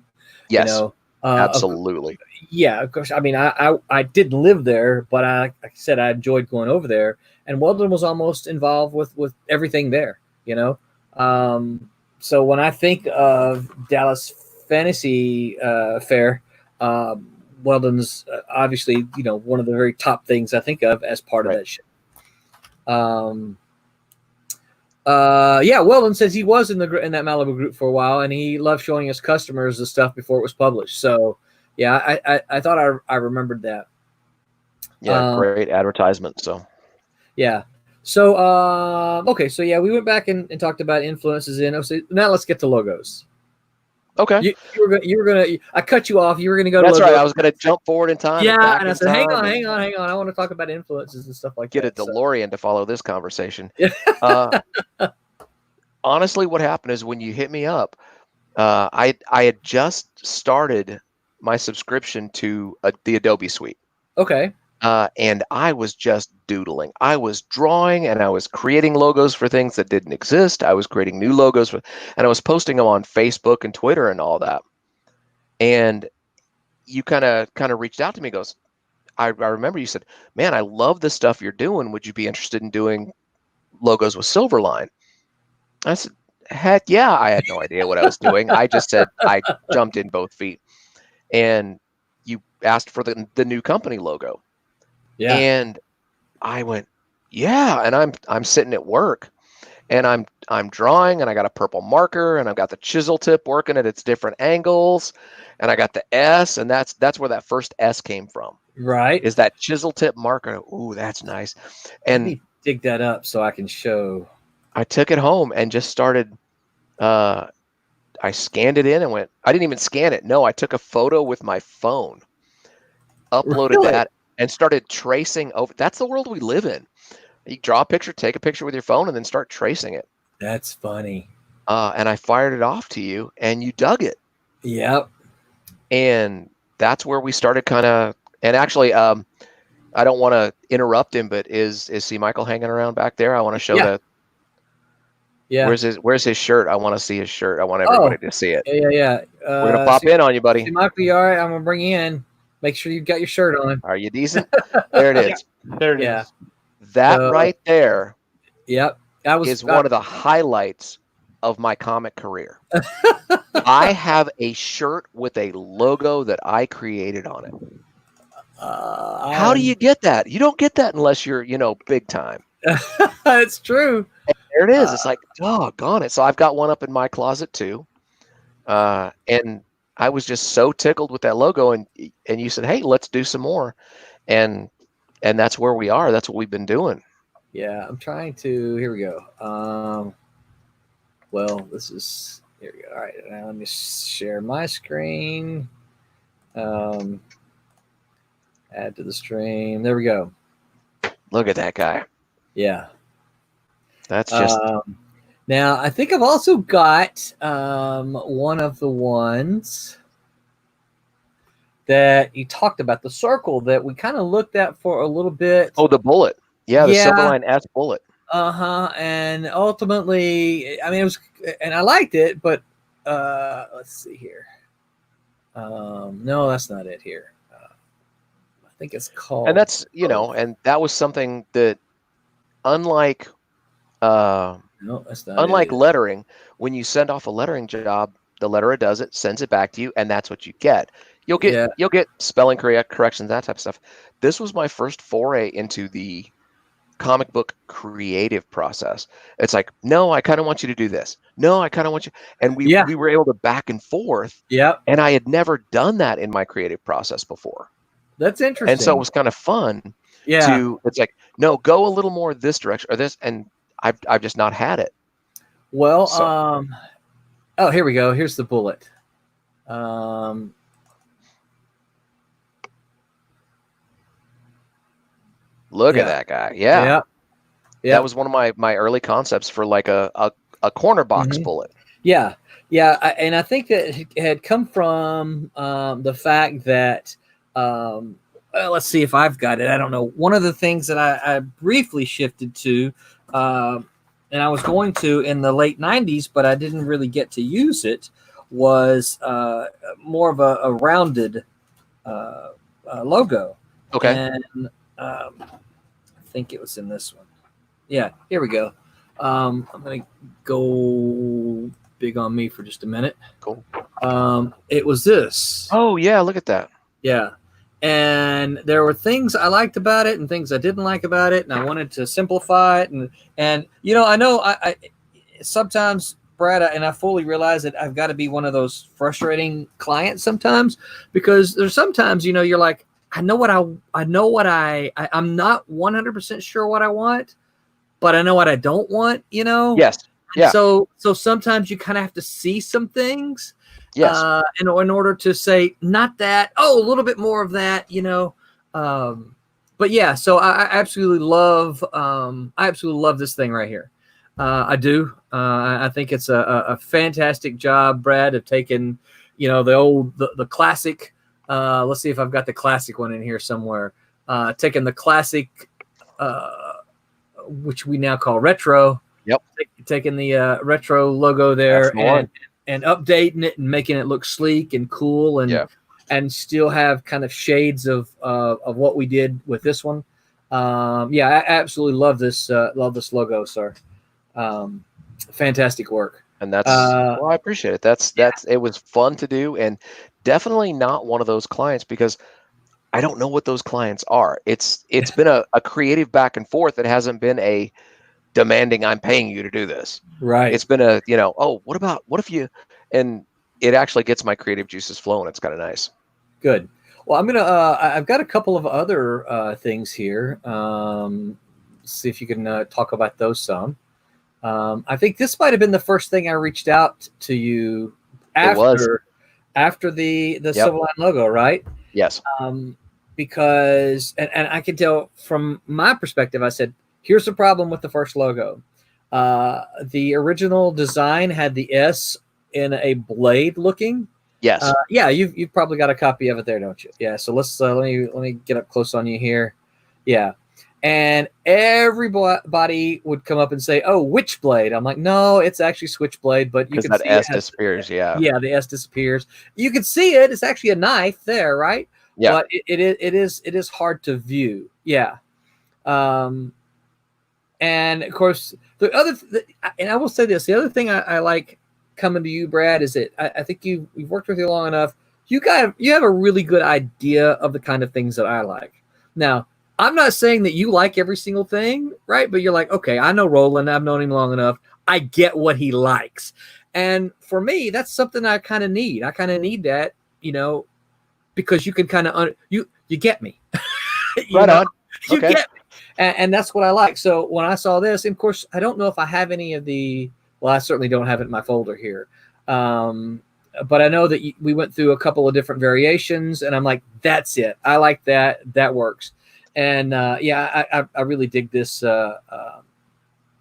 Yes, absolutely. Yeah, of course. I mean, I didn't live there, but like I said, I enjoyed going over there. And Weldon was almost involved with everything there, So when I think of Dallas Fantasy Fair, Weldon's obviously, one of the very top things I think of as part of that show. Yeah, Weldon says he was in that Malibu group for a while, and he loved showing his customers the stuff before it was published. So, yeah, I thought I remembered that. Yeah, great advertisement. So, yeah. So, okay, so yeah, we went back and talked about influences in. So now let's get to logos. Okay. You were gonna. I cut you off. You were gonna go. That's to logos. Right. I was gonna jump forward in time. Yeah, and I said, hang on. I want to talk about influences and stuff like that. Get a DeLorean to follow this conversation. Yeah. Honestly, what happened is when you hit me up, I had just started my subscription to the Adobe Suite. Okay. And I was just doodling. I was drawing and I was creating logos for things that didn't exist. I was creating new logos and I was posting them on Facebook and Twitter and all that. And you kind of reached out to me, goes, I remember you said, man, I love the stuff you're doing. Would you be interested in doing logos with Silverline? I said, heck yeah. I had no idea what I was doing. I just said, I jumped in both feet. And you asked for the new company logo. Yeah. And I went, yeah. And I'm sitting at work and I'm drawing and I got a purple marker and I've got the chisel tip working at its different angles and I got the S, and that's where that first S came from. Right. Is that chisel tip marker. Ooh, that's nice. And let me dig that up so I can show. I took it home and just started, I scanned it in and went, I didn't even scan it. No, I took a photo with my phone, uploaded that, and started tracing over. That's the world we live in. You draw a picture, take a picture with your phone, and then start tracing it. That's funny. And I fired it off to you, and you dug it. Yep. And that's where we started kind of. And actually, I don't want to interrupt him, but is C. Michael hanging around back there? I want to show that. Yeah. Where's his shirt? I want to see his shirt. I want everybody to see it. Yeah. We're gonna pop in on you, buddy. C. Michael, you all right? I'm gonna bring you in. Make sure you've got your shirt on. Are you decent? There it is. There it is. That right there. Yep. Is one of the highlights of my comic career. I have a shirt with a logo that I created on it. How do you get that? You don't get that unless you're, big time. It's true. And there it is. It's like, doggone it. So I've got one up in my closet too. And I was just so tickled with that logo, and you said, hey, let's do some more. And that's where we are. That's what we've been doing. Yeah, I'm trying to. Here we go. Well, this is. Here we go. All right, now let me share my screen. Add to the stream. There we go. Look at that guy. Yeah, that's just. Now I think I've also got one of the ones that you talked about, the circle that we kind of looked at for a little bit. Oh, the bullet. Yeah, the Silverline S bullet. And ultimately, I mean, it was, and I liked it, but let's see here. No, that's not it here. I think it's called. And that's, and that was something that, unlike no, that's not unlike it. lettering, when you send off a lettering job, the letterer does it, sends it back to you, and that's what you get. You'll get spelling corrections, that type of stuff. This was my first foray into the comic book creative process. It's like, no, I kind of want you to do this. No, I kind of want you. And we were able to back and forth. Yeah. And I had never done that in my creative process before. That's interesting. And so it was kind of fun. Yeah. It's like, no, go a little more this direction or this. And I've just not had it. Well, oh, here we go. Here's the bullet. Look at that guy. Yeah. That was one of my early concepts for like a corner box bullet. Yeah. And I think that it had come from the fact that, let's see if I've got it. I don't know. One of the things that I briefly shifted to, and I was going to in the late 90s, but I didn't really get to use it, was more of a rounded logo. Okay. And I think it was in this one. Yeah, here we go. I'm going to go big on me for just a minute. Cool. It was this. Oh, yeah, look at that. Yeah. and there were things I liked about it and things I didn't like about it, and I wanted to simplify it. And I know I sometimes, Brad, and I fully realize that I've got to be one of those frustrating clients sometimes, because there's sometimes you're like, I'm not 100% sure what I want, but I know what I don't want. Yes. Yeah. So sometimes you kind of have to see some things. Yes. In order to say, not that, a little bit more of that, but yeah, so I absolutely love this thing right here. I do. I think it's a fantastic job, Brad, of taking, the classic. Let's see if I've got the classic one in here somewhere. Taking the classic, which we now call retro. Yep. Taking the retro logo there and updating it and making it look sleek and cool and still have kind of shades of what we did with this one. I absolutely love this logo, sir. Fantastic work. And that's well, I appreciate it. That's it was fun to do, and definitely not one of those clients, because I don't know what those clients are. It's been a creative back and forth. It hasn't been a demanding, I'm paying you to do this. Right. It's been a, what if you, and it actually gets my creative juices flowing. It's kind of nice. Good. Well, I've got a couple of other things here. See if you can talk about those some. I think this might have been the first thing I reached out to you after the Silverline logo, right? Yes. Because, and I can tell from my perspective, I said, here's the problem with the first logo. The original design had the S in a blade looking. Yes. You've probably got a copy of it there, don't you? Yeah. So let me get up close on you here. Yeah. And everybody would come up and say, "Oh, Witchblade." I'm like, no, it's actually Switchblade, but you can that see S disappears. Yeah. Yeah, the S disappears. You can see it. It's actually a knife there, right? Yeah. But it is hard to view. Yeah. And of course, and I will say this: the other thing I like coming to you, Brad, is that I think you've worked with you long enough. You have a really good idea of the kind of things that I like. Now, I'm not saying that you like every single thing, right? But you're like, okay, I know Roland. I've known him long enough. I get what he likes, and for me, that's something I kind of need. I kind of need that, because you can kind of you get me. Right on. You get me. And that's what I like. So when I saw this, and of course, I don't know if I have any of I certainly don't have it in my folder here. But I know that we went through a couple of different variations, and I'm like, that's it. I like that. That works. And I really dig this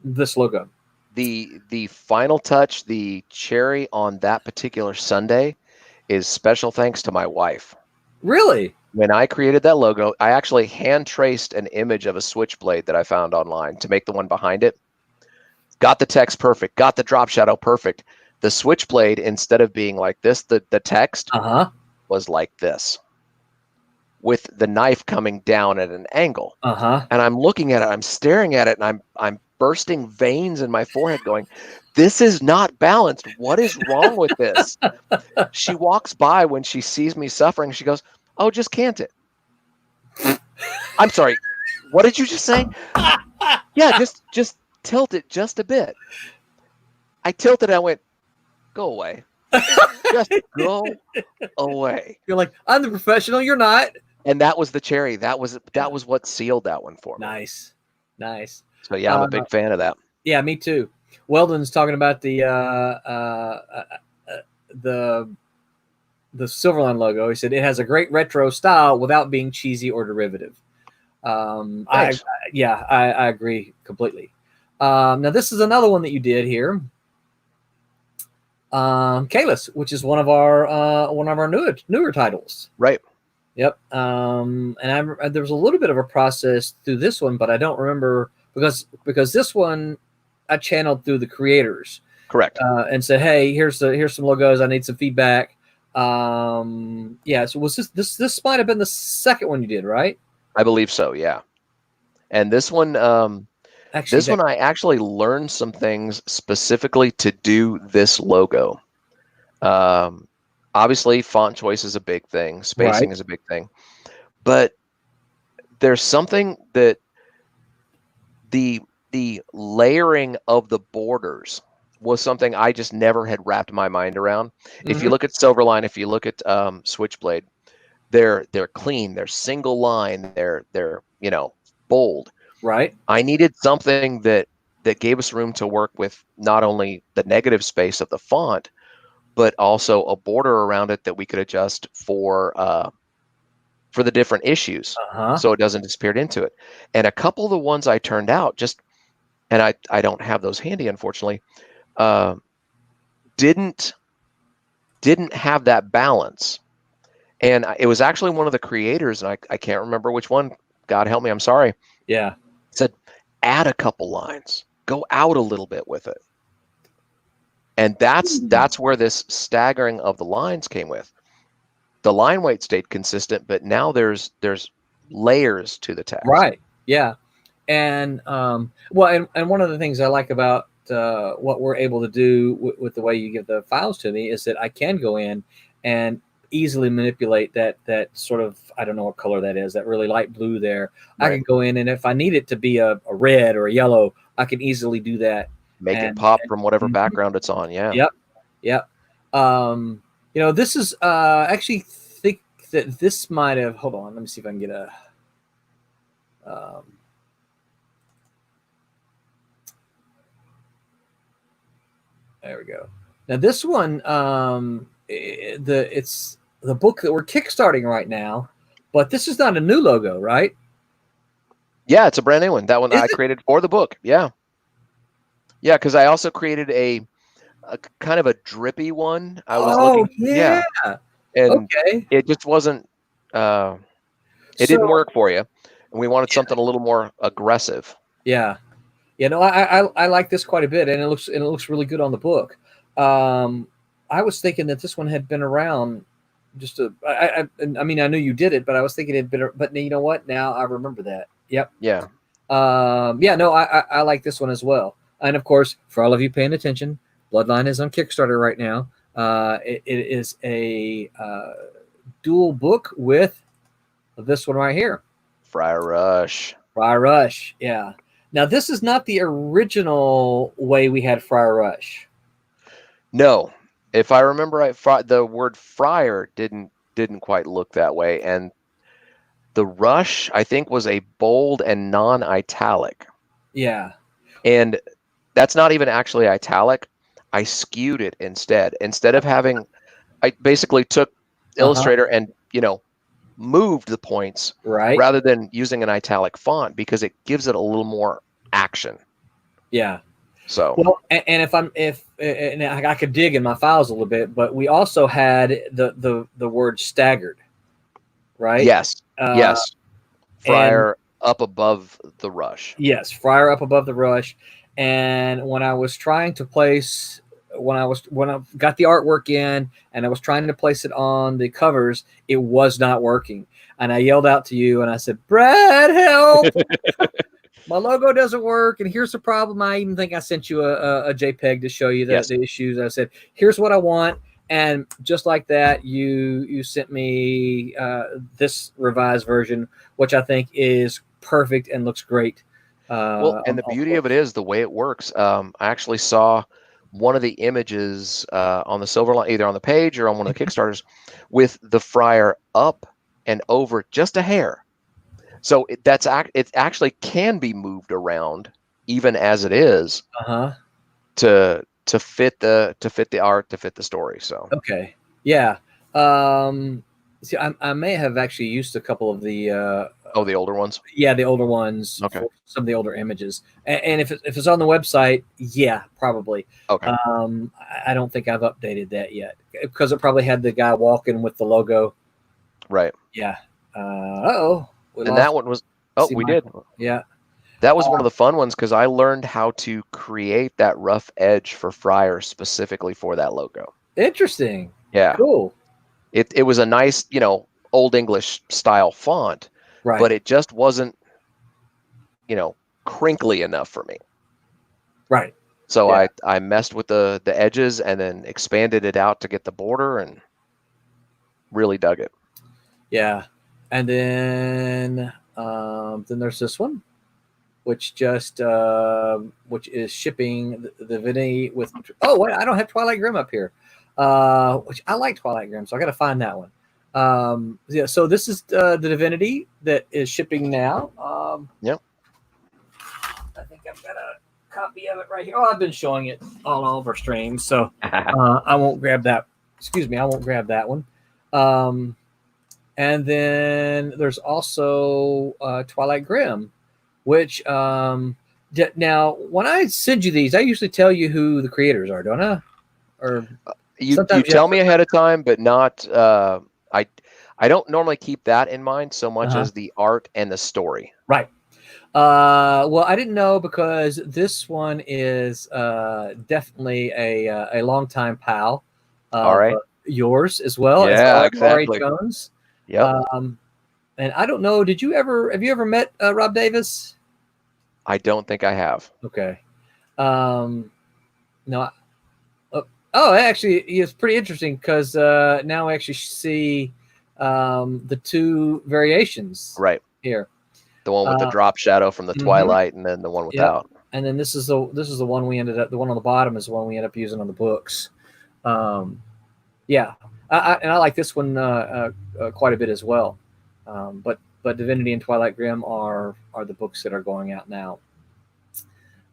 this logo. The final touch, the cherry on that particular Sunday, is special thanks to my wife. Really? When I created that logo, I actually hand traced an image of a Switchblade that I found online to make the one behind it. Got the text perfect, got the drop shadow perfect. The Switchblade, instead of being like this, the text was like this, with the knife coming down at an angle. And I'm looking at it, I'm staring at it, and I'm bursting veins in my forehead going, this is not balanced. What is wrong with this? She walks by when she sees me suffering. She goes, oh, just cant it. I'm sorry. What did you just say? Yeah, just tilt it just a bit. I tilted. I went, go away. Just go away. You're like, I'm the professional. You're not. And that was the cherry. That was what sealed that one for me. Nice. So yeah, I'm a big fan of that. Yeah, me too. Weldon's talking about the Silverline logo. He said it has a great retro style without being cheesy or derivative. I agree completely. Now this is another one that you did here. Kalis, which is one of our newer titles. Right. Yep. And there was a little bit of a process through this one, but I don't remember because this one I channeled through the creators. Correct. And said, hey, here's some logos. I need some feedback. So was this might have been the second one you did, right? I believe so. Yeah. And this one, I actually learned some things specifically to do this logo. Obviously, font choice is a big thing. Spacing is a big thing. but there's something that the layering of the borders was something I just never had wrapped my mind around. If you look at Silverline, if you look at Switchblade, they're clean, they're single line, they're bold. Right. I needed something that gave us room to work with not only the negative space of the font, but also a border around it that we could adjust for the different issues, so it doesn't disappear into it. And a couple of the ones I turned out and I don't have those handy, unfortunately, didn't have that balance. And it was actually one of the creators, and I can't remember which one. God help me, I'm sorry. Yeah. Said, add a couple lines, go out a little bit with it. And that's where this staggering of the lines came with. The line weight stayed consistent, but now there's layers to the text. Right. Yeah. And well, and one of the things I like about what we're able to do with the way you give the files to me is that I can go in and easily manipulate that sort of, I don't know what color that is, that really light blue there. Right. I can go in, and if I need it to be a red or a yellow, I can easily do that. Make it pop from whatever background it's on. Yeah. Yep. Yep. This is actually think that this might have, hold on, let me see if I can get a there we go. Now this one, it's the book that we're kickstarting right now, but this is not a new logo, right? Yeah, it's a brand new one. That one I created for the book. Yeah. Yeah, because I also created a kind of a drippy one. I was looking. Yeah. And it just wasn't. It didn't work for you, and we wanted something a little more aggressive. Yeah. I like this quite a bit, and it looks really good on the book. I was thinking that this one had been around. I mean, I knew you did it, but I was thinking it'd been. But you know what? Now I remember that. Yep. Yeah. I like this one as well. And of course, for all of you paying attention, Bloodline is on Kickstarter right now. It is a dual book with this one right here, Friar Rush. Friar Rush. Yeah. Now this is not the original way we had Friar Rush. No. If I remember right, the word friar didn't quite look that way, and the rush I think was a bold and non-italic. Yeah, and that's not even actually italic. I skewed it instead. Instead of having, I basically took Illustrator and moved the points rather than using an italic font because it gives it a little more action. Yeah. So well, and if I could dig in my files a little bit, but we also had the word staggered, right? Yes, yes. Friar up above the rush. Yes, Friar up above the rush. And when I was trying to place, when I got the artwork in and I was trying to place it on the covers, it was not working. And I yelled out to you and I said, "Brad, help! My logo doesn't work, and here's the problem." I even think I sent you a JPEG to show you the issues. I said, "Here's what I want," and just like that, you sent me this revised version, which I think is perfect and looks great. Well, and the beauty of it is the way it works. I actually saw one of the images on the Silverline, either on the page or on one of the Kickstarters, with the friar up and over just a hair. So it actually can be moved around even as it is to fit the art, to fit the story. So okay, yeah. See, I may have actually used a couple of the the older ones. Yeah, the older ones. Okay. For some of the older images, and if it's on the website, yeah, probably. Okay. I don't think I've updated that yet because it probably had the guy walking with the logo. Right. Yeah. And that one was. We did. Yeah. That was one of the fun ones because I learned how to create that rough edge for Friar specifically for that logo. Interesting. Yeah. Cool. It was a nice, Old English style font, right? But it just wasn't, crinkly enough for me. Right. So I messed with the edges and then expanded it out to get the border and really dug it. Yeah. And then there's this one, which which is shipping the Divinity with. Oh wait, I don't have Twilight Grim up here, which I like Twilight Grim, so I got to find that one. Yeah, so this is the Divinity that is shipping now. Yep. I think I've got a copy of it right here. Oh, I've been showing it all over streams, so I won't grab that. Excuse me, I won't grab that one. And then there's also Twilight Grim, which now when I send you these, I usually tell you who the creators are, don't I? Or you tell me ahead of time, but not. I don't normally keep that in mind so much as the art and the story. Right. Well, I didn't know because this one is definitely a longtime pal. All right. Yours as well. Yeah, exactly. Jones. Yep. And I don't know. Have you ever met Rob Davis? I don't think I have. Okay. No. Actually, it's pretty interesting because now I actually see the two variations right here. The one with the drop shadow from the Twilight, and then the one without. Yep. And then this is the one we ended up. The one on the bottom is the one we ended up using on the books. Yeah, I like this one quite a bit as well. But Divinity and Twilight Grim are the books that are going out now.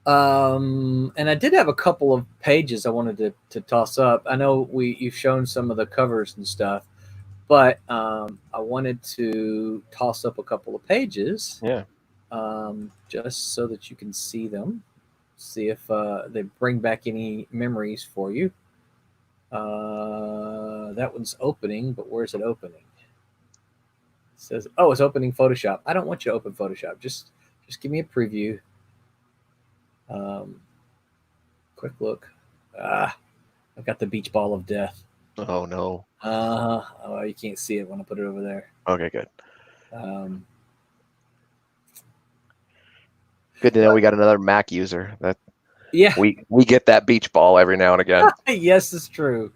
And I did have a couple of pages I wanted to toss up. I know you've shown some of the covers and stuff, but I wanted to toss up a couple of pages. Yeah. Just so that you can see them, see if they bring back any memories for you. That one's opening, but where's it opening? It says, oh, it's opening Photoshop. I don't want you to open Photoshop. Just give me a preview. Quick look. I've got the beach ball of death. Oh no. Oh, you can't see it when I put it over there. Okay, good. Good to know we got another Mac user. Yeah, we get that beach ball every now and again. Yes, it's true.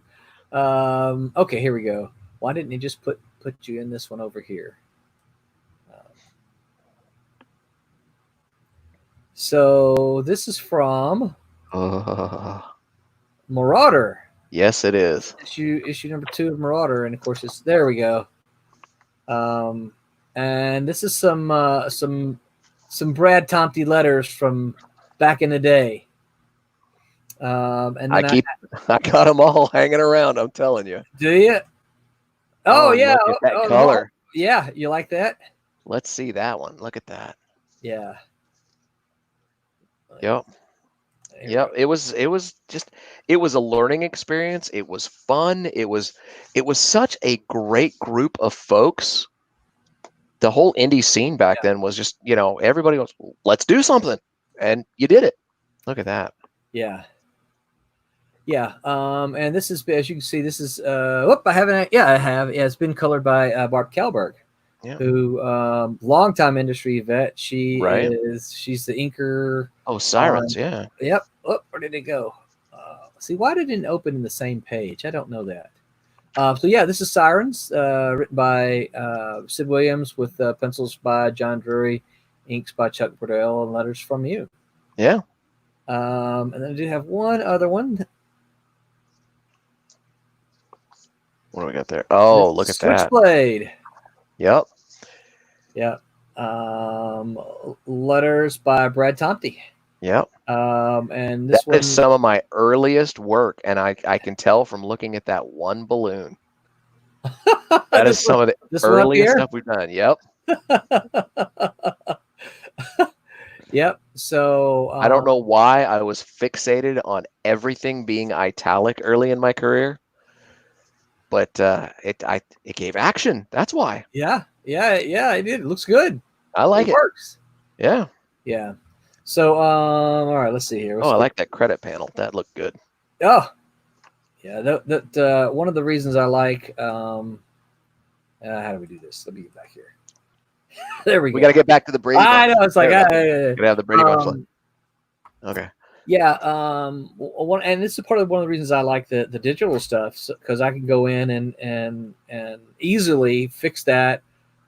Okay, here we go. Why didn't he just put you in this one over here? So this is from Marauder. Yes, it is. Issue number 2 of Marauder, and of course it's there. We go. And this is some Brad Thomte letters from back in the day. And then I got them all hanging around. I'm telling you. Do you? Oh yeah, look at that color. Yeah, you like that? Let's see that one. Look at that. Yeah. Yep. Yep. It was a learning experience. It was fun. It was such a great group of folks. The whole indie scene back then was just, everybody goes, let's do something. And you did it. Look at that. Yeah. Yeah. And this is, as you can see, this is, I haven't. Yeah, I have. Yeah, it's been colored by Barb Kalberg, who, longtime industry vet. She's the inker. Oh, Sirens. Yeah. Yep. Oh, where did it go? See, why did it open in the same page? I don't know that. So yeah, this is Sirens, written by Sid Williams with pencils by John Drury, inks by Chuck Burdell, and letters from you. Yeah. And then I do have one other one. What do we got there? Oh, look at that. Switchblade. Yep. Yep. Letters by Brad Thomte. Yep. And this one is some of my earliest work, and I can tell from looking at that one balloon. That is some of the earliest stuff we've done. Yep. Yep. So I don't know why I was fixated on everything being italic early in my career, but it gave action. That's why. Yeah. It did. It looks good. I like it. It works. Yeah. Yeah. So all right. Let's see here. I like that credit panel. That looked good. Oh. Yeah. That one of the reasons I like. How do we do this? Let me get back here. There we go. We got to get back to the Brady Bunch. I know. It's like, gotta have the Brady Bunch. Okay. Yeah. And this is one of the reasons I like the digital stuff, because I can go in and easily fix that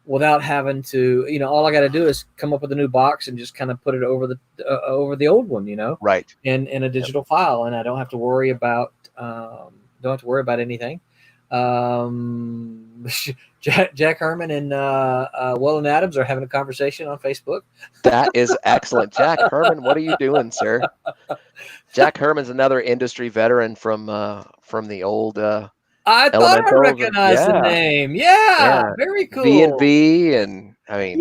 without having to, all I got to do is come up with a new box and just kind of put it over the old one, Right. in a digital file, and I don't have to worry about anything. Jack Herman and Roland Adams are having a conversation on Facebook. That is excellent. Jack Herman, what are you doing, sir? Jack Herman's another industry veteran from the old I thought I recognized the name. Yeah, very cool. V&V, and I mean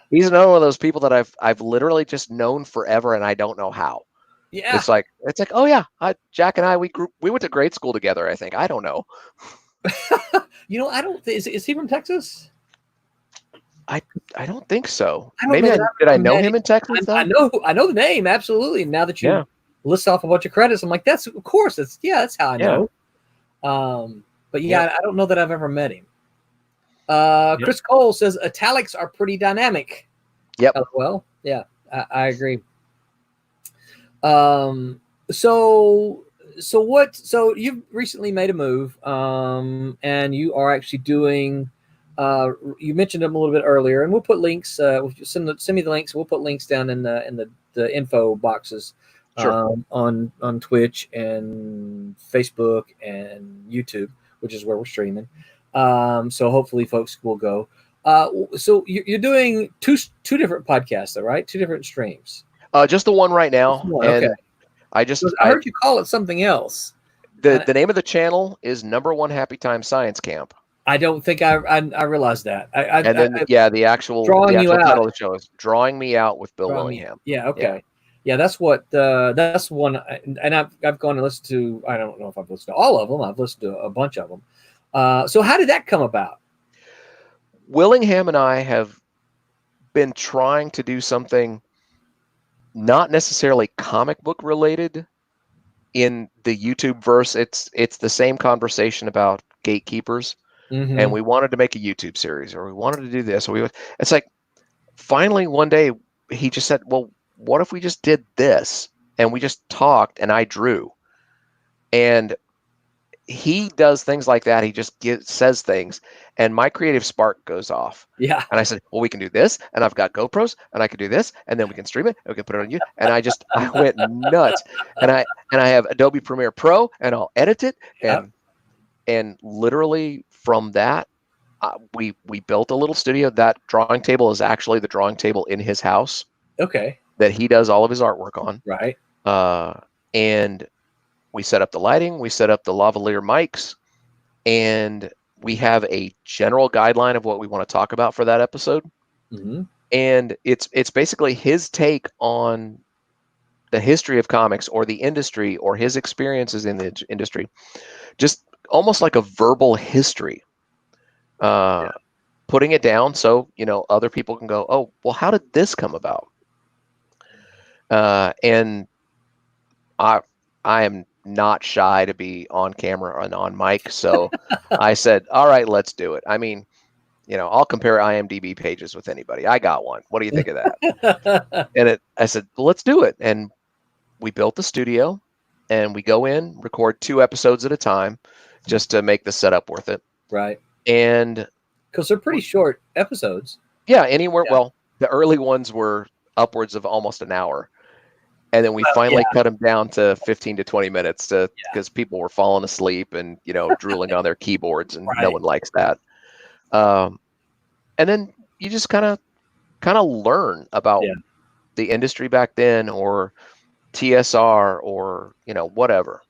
he's another one of those people that I've literally just known forever, and I don't know how. Yeah, it's like oh yeah, Jack and I we went to grade school together. I think I don't know. I don't. Is he from Texas? I don't think so. Maybe did I know him in Texas? I know the name, absolutely. Now that you list off a bunch of credits, I'm like, that's how I know. But I don't know that I've ever met him. Chris Cole says italics are pretty dynamic. Yep. Well, yeah, I agree. So you've recently made a move, and you are actually doing. You mentioned them a little bit earlier, and we'll put links. Send me the links. We'll put links down in the info boxes. Sure. On Twitch and Facebook and YouTube, which is where we're streaming. So hopefully folks will go. So you're doing two different podcasts, though, right? Two different streams. Just the one right now. Okay. And I heard you call it something else. The name of the channel is #1 Happy Time Science Camp. I don't think I realized that. The actual title of the show is Drawing Me Out with Bill Willingham. Yeah. Okay. Yeah, that's what. That's one. And I've gone and listened to. I don't know if I've listened to all of them. I've listened to a bunch of them. So how did that come about? Willingham and I have been trying to do something not necessarily comic book related in the YouTube verse. It's the same conversation about gatekeepers. Mm-hmm. And we wanted to make a YouTube series, or we wanted to do this, or it's like finally one day he just said, well, what if we just did this? And we just talked, and I drew. And he does things like that. He just says things, and my creative spark goes off. Yeah. And I said, well, we can do this, and I've got GoPros, and I can do this, and then we can stream it, and we can put it on you. And I went nuts. And I have Adobe Premiere Pro, and I'll edit it. And literally from that, we built a little studio. That drawing table is actually the drawing table in his house. Okay. That he does all of his artwork on. Right. And we set up the lighting, we set up the lavalier mics, and we have a general guideline of what we want to talk about for that episode. Mm-hmm. And it's basically his take on the history of comics or the industry or his experiences in the industry. Just almost like a verbal history, putting it down so other people can go, oh, well, how did this come about? And I am not shy to be on camera and on mic, so I said, all right, let's do it. I mean, I'll compare IMDb pages with anybody. I got one. What do you think of that? And I said, well, let's do it. And we built the studio, and we go in, record 2 episodes at a time, just to make the setup worth it. Right. And because they're pretty short episodes. Yeah, anywhere. Yeah. Well, the early ones were upwards of almost an hour. And then we finally cut them down to 15 to 20 minutes because people were falling asleep and, drooling on their keyboards, and no one likes that. And then you just kind of learn about the industry back then, or TSR, or, whatever.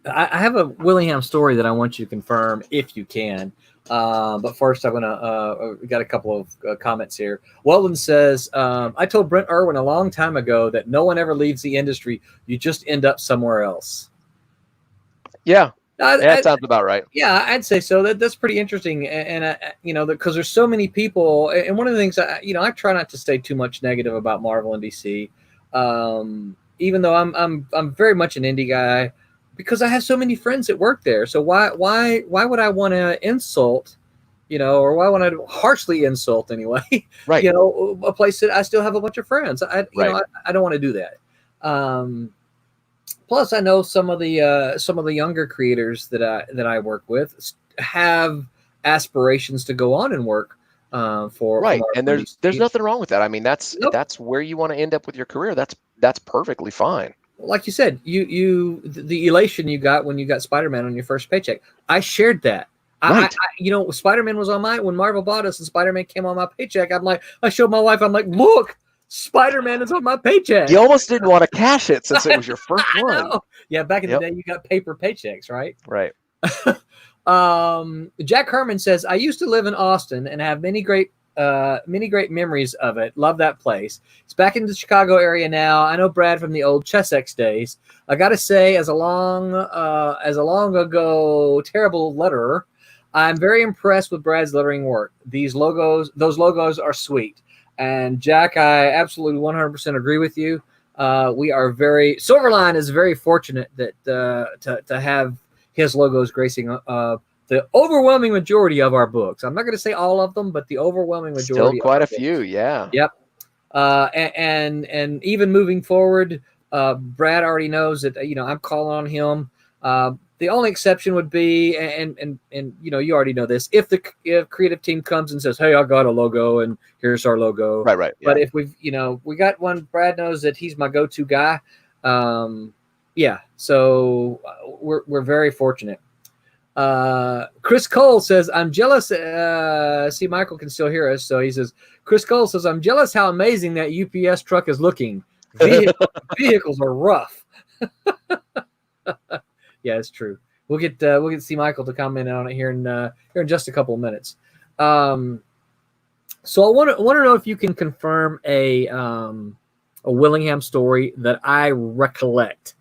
I have a Willingham story that I want you to confirm if you can. But first, I'm gonna we got a couple of comments here. Weldon says, "I told Brent Irwin a long time ago that no one ever leaves the industry. You just end up somewhere else." Yeah, that sounds about right. Yeah, I'd say so. That's pretty interesting, and because there's so many people. And one of the things I try not to stay too much negative about Marvel and DC, even though I'm very much an indie guy. Because I have so many friends that work there, so why would I want to insult, or why would I harshly insult anyway? Right. A place that I still have a bunch of friends. I don't want to do that. Plus, I know some of the younger creators that I work with have aspirations to go on and work for right. And there's nothing wrong with that. I mean, that's where you want to end up with your career. That's perfectly fine. Like you said, the elation you got when you got Spider-Man on your first paycheck. I shared that. Right. Spider-Man was on when Marvel bought us and Spider-Man came on my paycheck. I'm like, I showed my wife. I'm like, look, Spider-Man is on my paycheck. You almost didn't want to cash it since it was your first one. Yeah, back in the day, you got paper paychecks, right? Right. Jack Herman says, I used to live in Austin and have many great memories of it. Love that place. It's back in the Chicago area now. I know Brad from the old Chessex days. I got to say, as a long ago terrible letterer, I'm very impressed with Brad's lettering work. Those logos are sweet. And Jack, I absolutely 100% agree with you. Silverline is very fortunate that to have his logos gracing the overwhelming majority of our books. I'm not going to say all of them, but the overwhelming majority. Still quite a few, yeah. Yep. And even moving forward, Brad already knows that I'm calling on him. The only exception would be, and you already know this, if creative team comes and says, "Hey, I got a logo, and here's our logo." Right. Yeah. But if we got one, Brad knows that he's my go-to guy. So we're very fortunate. Chris Cole says, I'm jealous. See, Michael can still hear us. So he says, Chris Cole says, I'm jealous how amazing that UPS truck is looking. Vehicles are rough. Yeah, it's true. We'll get see Michael to comment on it here in just a couple of minutes. So I want to know if you can confirm a Willingham story that I recollect.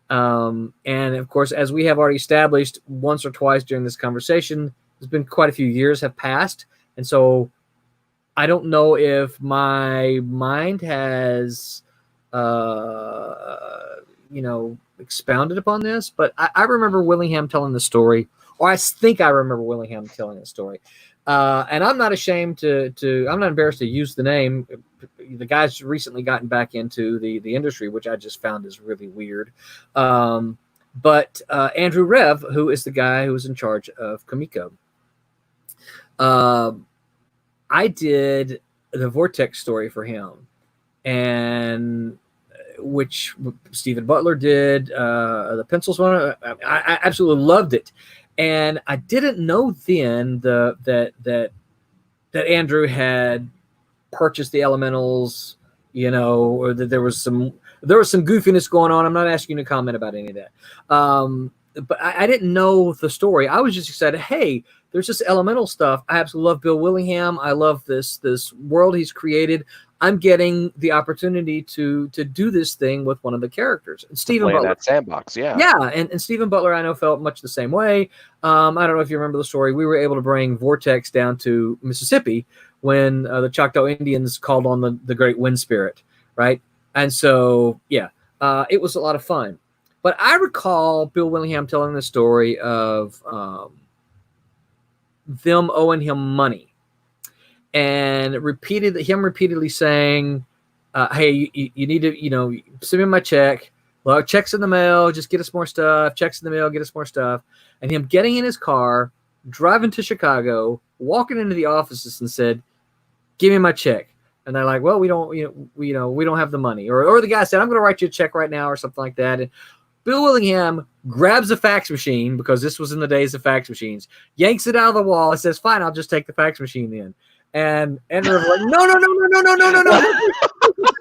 And of course, as we have already established once or twice during this conversation, there's been quite a few years have passed. And so I don't know if my mind has, expounded upon this, but I remember Willingham telling the story, or I think I remember Willingham telling the story. And I'm not ashamed I'm not embarrassed to use the name. The guy's recently gotten back into the industry, which I just found is really weird. But Andrew Rev, who is the guy who was in charge of Comico, I did the Vortex story for him, and which Stephen Butler did, the pencils one. I absolutely loved it. And I didn't know then that Andrew had purchased the Elementals, or that there was some goofiness going on. I'm not asking you to comment about any of that. But I didn't know the story. I was just excited. Hey, there's this Elemental stuff. I absolutely love Bill Willingham. I love this world he's created. I'm getting the opportunity to do this thing with one of the characters. And Stephen Butler, that sandbox, yeah. Yeah, and Stephen Butler, I know, felt much the same way. I don't know if you remember the story. We were able to bring Vortex down to Mississippi when the Choctaw Indians called on the Great Wind Spirit, right? And so, it was a lot of fun. But I recall Bill Willingham telling the story of them owing him money. And repeatedly saying, hey, you need to, send me my check. Well, check's in the mail, just get us more stuff. Check's in the mail, get us more stuff. And him getting in his car, driving to Chicago, walking into the offices and said, give me my check. And they're like, well, we don't have the money. Or the guy said, I'm going to write you a check right now or something like that. And Bill Willingham grabs a fax machine, because this was in the days of fax machines, yanks it out of the wall and says, fine, I'll just take the fax machine then. And Andrew was like, no.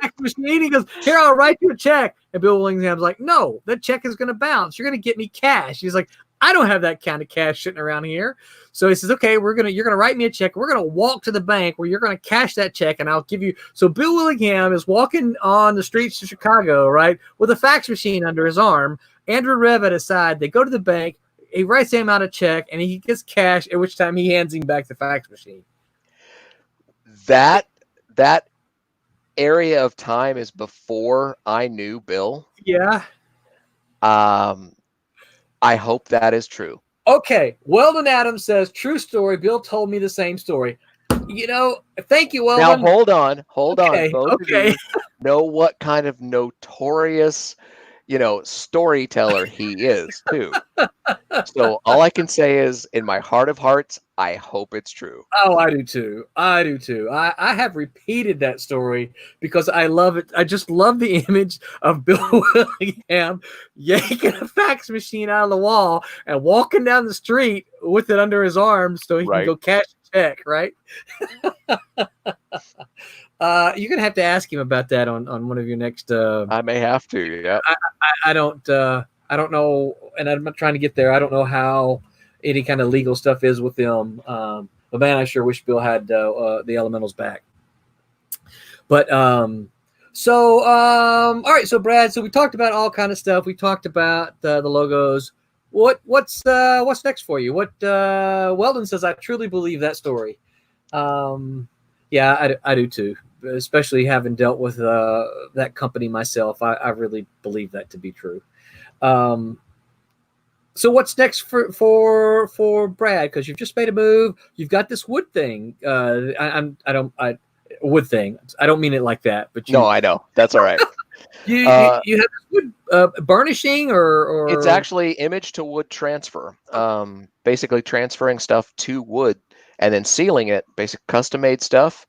Fax machine. He goes, here, I'll write you a check. And Bill Willingham's like, no, that check is going to bounce. You're going to get me cash. He's like, I don't have that kind of cash sitting around here. So he says, okay, you're going to write me a check. We're going to walk to the bank where you're going to cash that check, and I'll give you. So Bill Willingham is walking on the streets of Chicago, right, with a fax machine under his arm. Andrew Rev at his side. They go to the bank. He writes him out a check, and he gets cash, at which time he hands him back the fax machine. That area of time is before I knew Bill. Yeah. I hope that is true. Okay. Weldon Adams says, true story. Bill told me the same story. Thank you, Weldon. Now, hold on. Okay. Both of you know what kind of notorious storyteller he is too. So all I can say is, in my heart of hearts, I hope it's true. Oh, I do too. I do too. I have repeated that story because I love it. I just love the image of Bill Willingham yanking a fax machine out of the wall and walking down the street with it under his arm so he can go cash a check, right? You're gonna have to ask him about that on one of your next. I may have to. Yeah. I don't know, and I'm not trying to get there. I don't know how any kind of legal stuff is with them. But man, I sure wish Bill had the Elementals back. But all right. So Brad, so we talked about all kind of stuff. We talked about the logos. What's next for you? Weldon says, I truly believe that story. Yeah, I do too. Especially having dealt with that company myself, I really believe that to be true. So what's next for Brad? Because you've just made a move. You've got this wood thing. Wood thing. I don't mean it like that. But no, I know. That's all right. you have this wood burnishing or it's actually image to wood transfer. Basically transferring stuff to wood and then sealing it. Basic custom made stuff.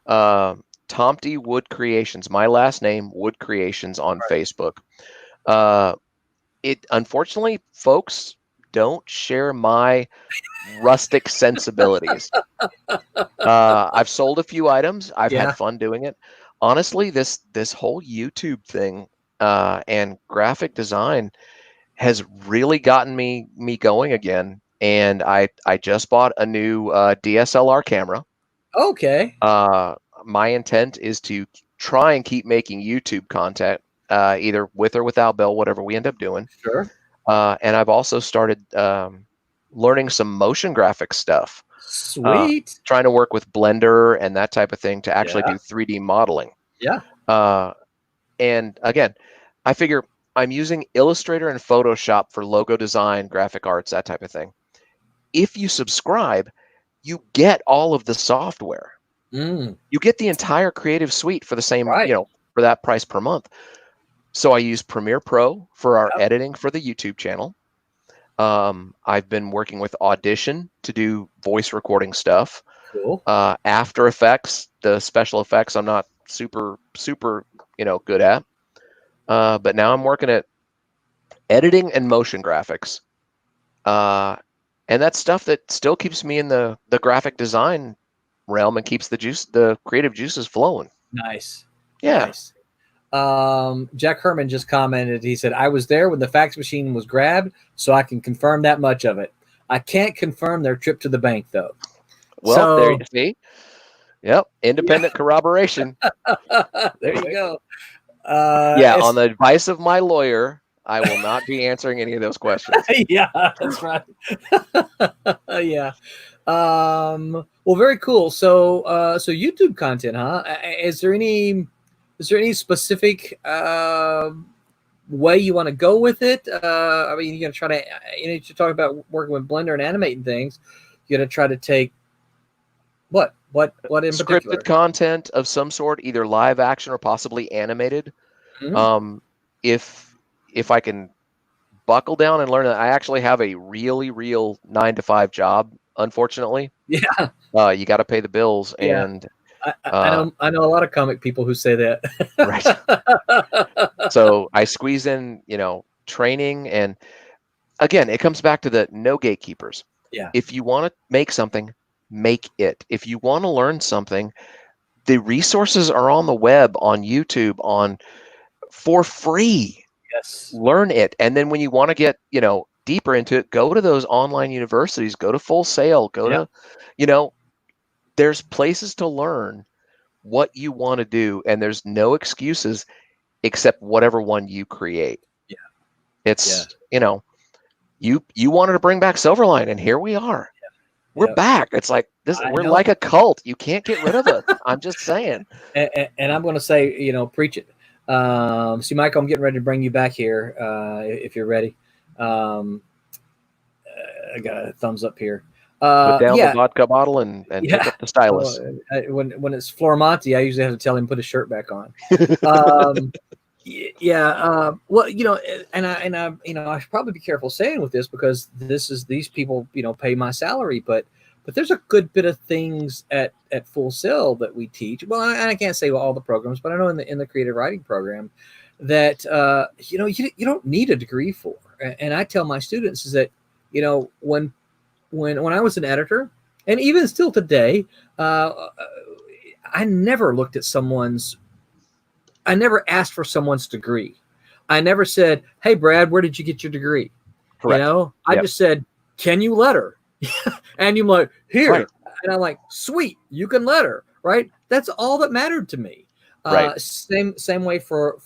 Thomte Wood Creations. My last name, Wood Creations on Facebook. It unfortunately, folks don't share my rustic sensibilities. I've sold a few items. I've had fun doing it. Honestly, this whole YouTube thing and graphic design has really gotten me going again. And I just bought a new DSLR camera. Okay. My intent is to try and keep making YouTube content. Either with or without Bill, whatever we end up doing. Sure. And I've also started learning some motion graphics stuff. Sweet. Trying to work with Blender and that type of thing to actually do 3D modeling. Yeah. And again, I figure I'm using Illustrator and Photoshop for logo design, graphic arts, that type of thing. If you subscribe, you get all of the software. You get the entire creative suite for the same, for that price per month. So I use Premiere Pro for our editing for the YouTube channel. I've been working with Audition to do voice recording stuff. Cool. After Effects, the special effects I'm not super good at. But now I'm working at editing and motion graphics. And that's stuff that still keeps me in the graphic design realm and keeps the creative juices flowing. Nice. Yeah. Nice. Jack Herman just commented, he said, I was there when the fax machine was grabbed, so I can confirm that much of it. I can't confirm their trip to the bank, though. Well, there you see. Yep. Independent corroboration. There you go. On the advice of my lawyer, I will not be answering any of those questions. Yeah, that's right. Yeah. Well, very cool. So YouTube content, huh? Is there any specific way you want to go with it? I mean, you're gonna try to, you talk about working with Blender and animating things. You're gonna try to take what in scripted particular? Content of some sort, either live action or possibly animated. Mm-hmm. If I can buckle down and learn that, I actually have a really real 9-to-5 job. Unfortunately, yeah, you got to pay the bills, and I know a lot of comic people who say that. Right. So I squeeze in, training, and again, it comes back to the no gatekeepers. Yeah. If you want to make something, make it. If you want to learn something, the resources are on the web, on YouTube, for free. Yes. Learn it. And then when you want to get, deeper into it, go to those online universities, go to Full Sail, go to, there's places to learn what you want to do, and there's no excuses except whatever one you create. Yeah. It's, you wanted to bring back Silverline, and here we are. Yeah. We're back. It's like this. We're like a cult. You can't get rid of it. I'm just saying. And I'm going to say, preach it. See, Michael, I'm getting ready to bring you back here if you're ready. I got a thumbs up here. Put down the vodka bottle and pick up the stylus. When it's Flormonti, I usually have to tell him to put his shirt back on. Yeah. Well, and I should probably be careful saying with this because these people, pay my salary, but there's a good bit of things at Full Sail that we teach. Well, I can't say all the programs, but I know in the creative writing program that you don't need a degree for. And I tell my students is that when I was an editor, and even still today, I never looked at I never asked for someone's degree. I never said, "Hey, Brad, where did you get your degree?" Correct. I just said, "Can you letter?" And you're like, "Here," right. And I'm like, "Sweet, you can letter." Right? That's all that mattered to me. Right. Same way for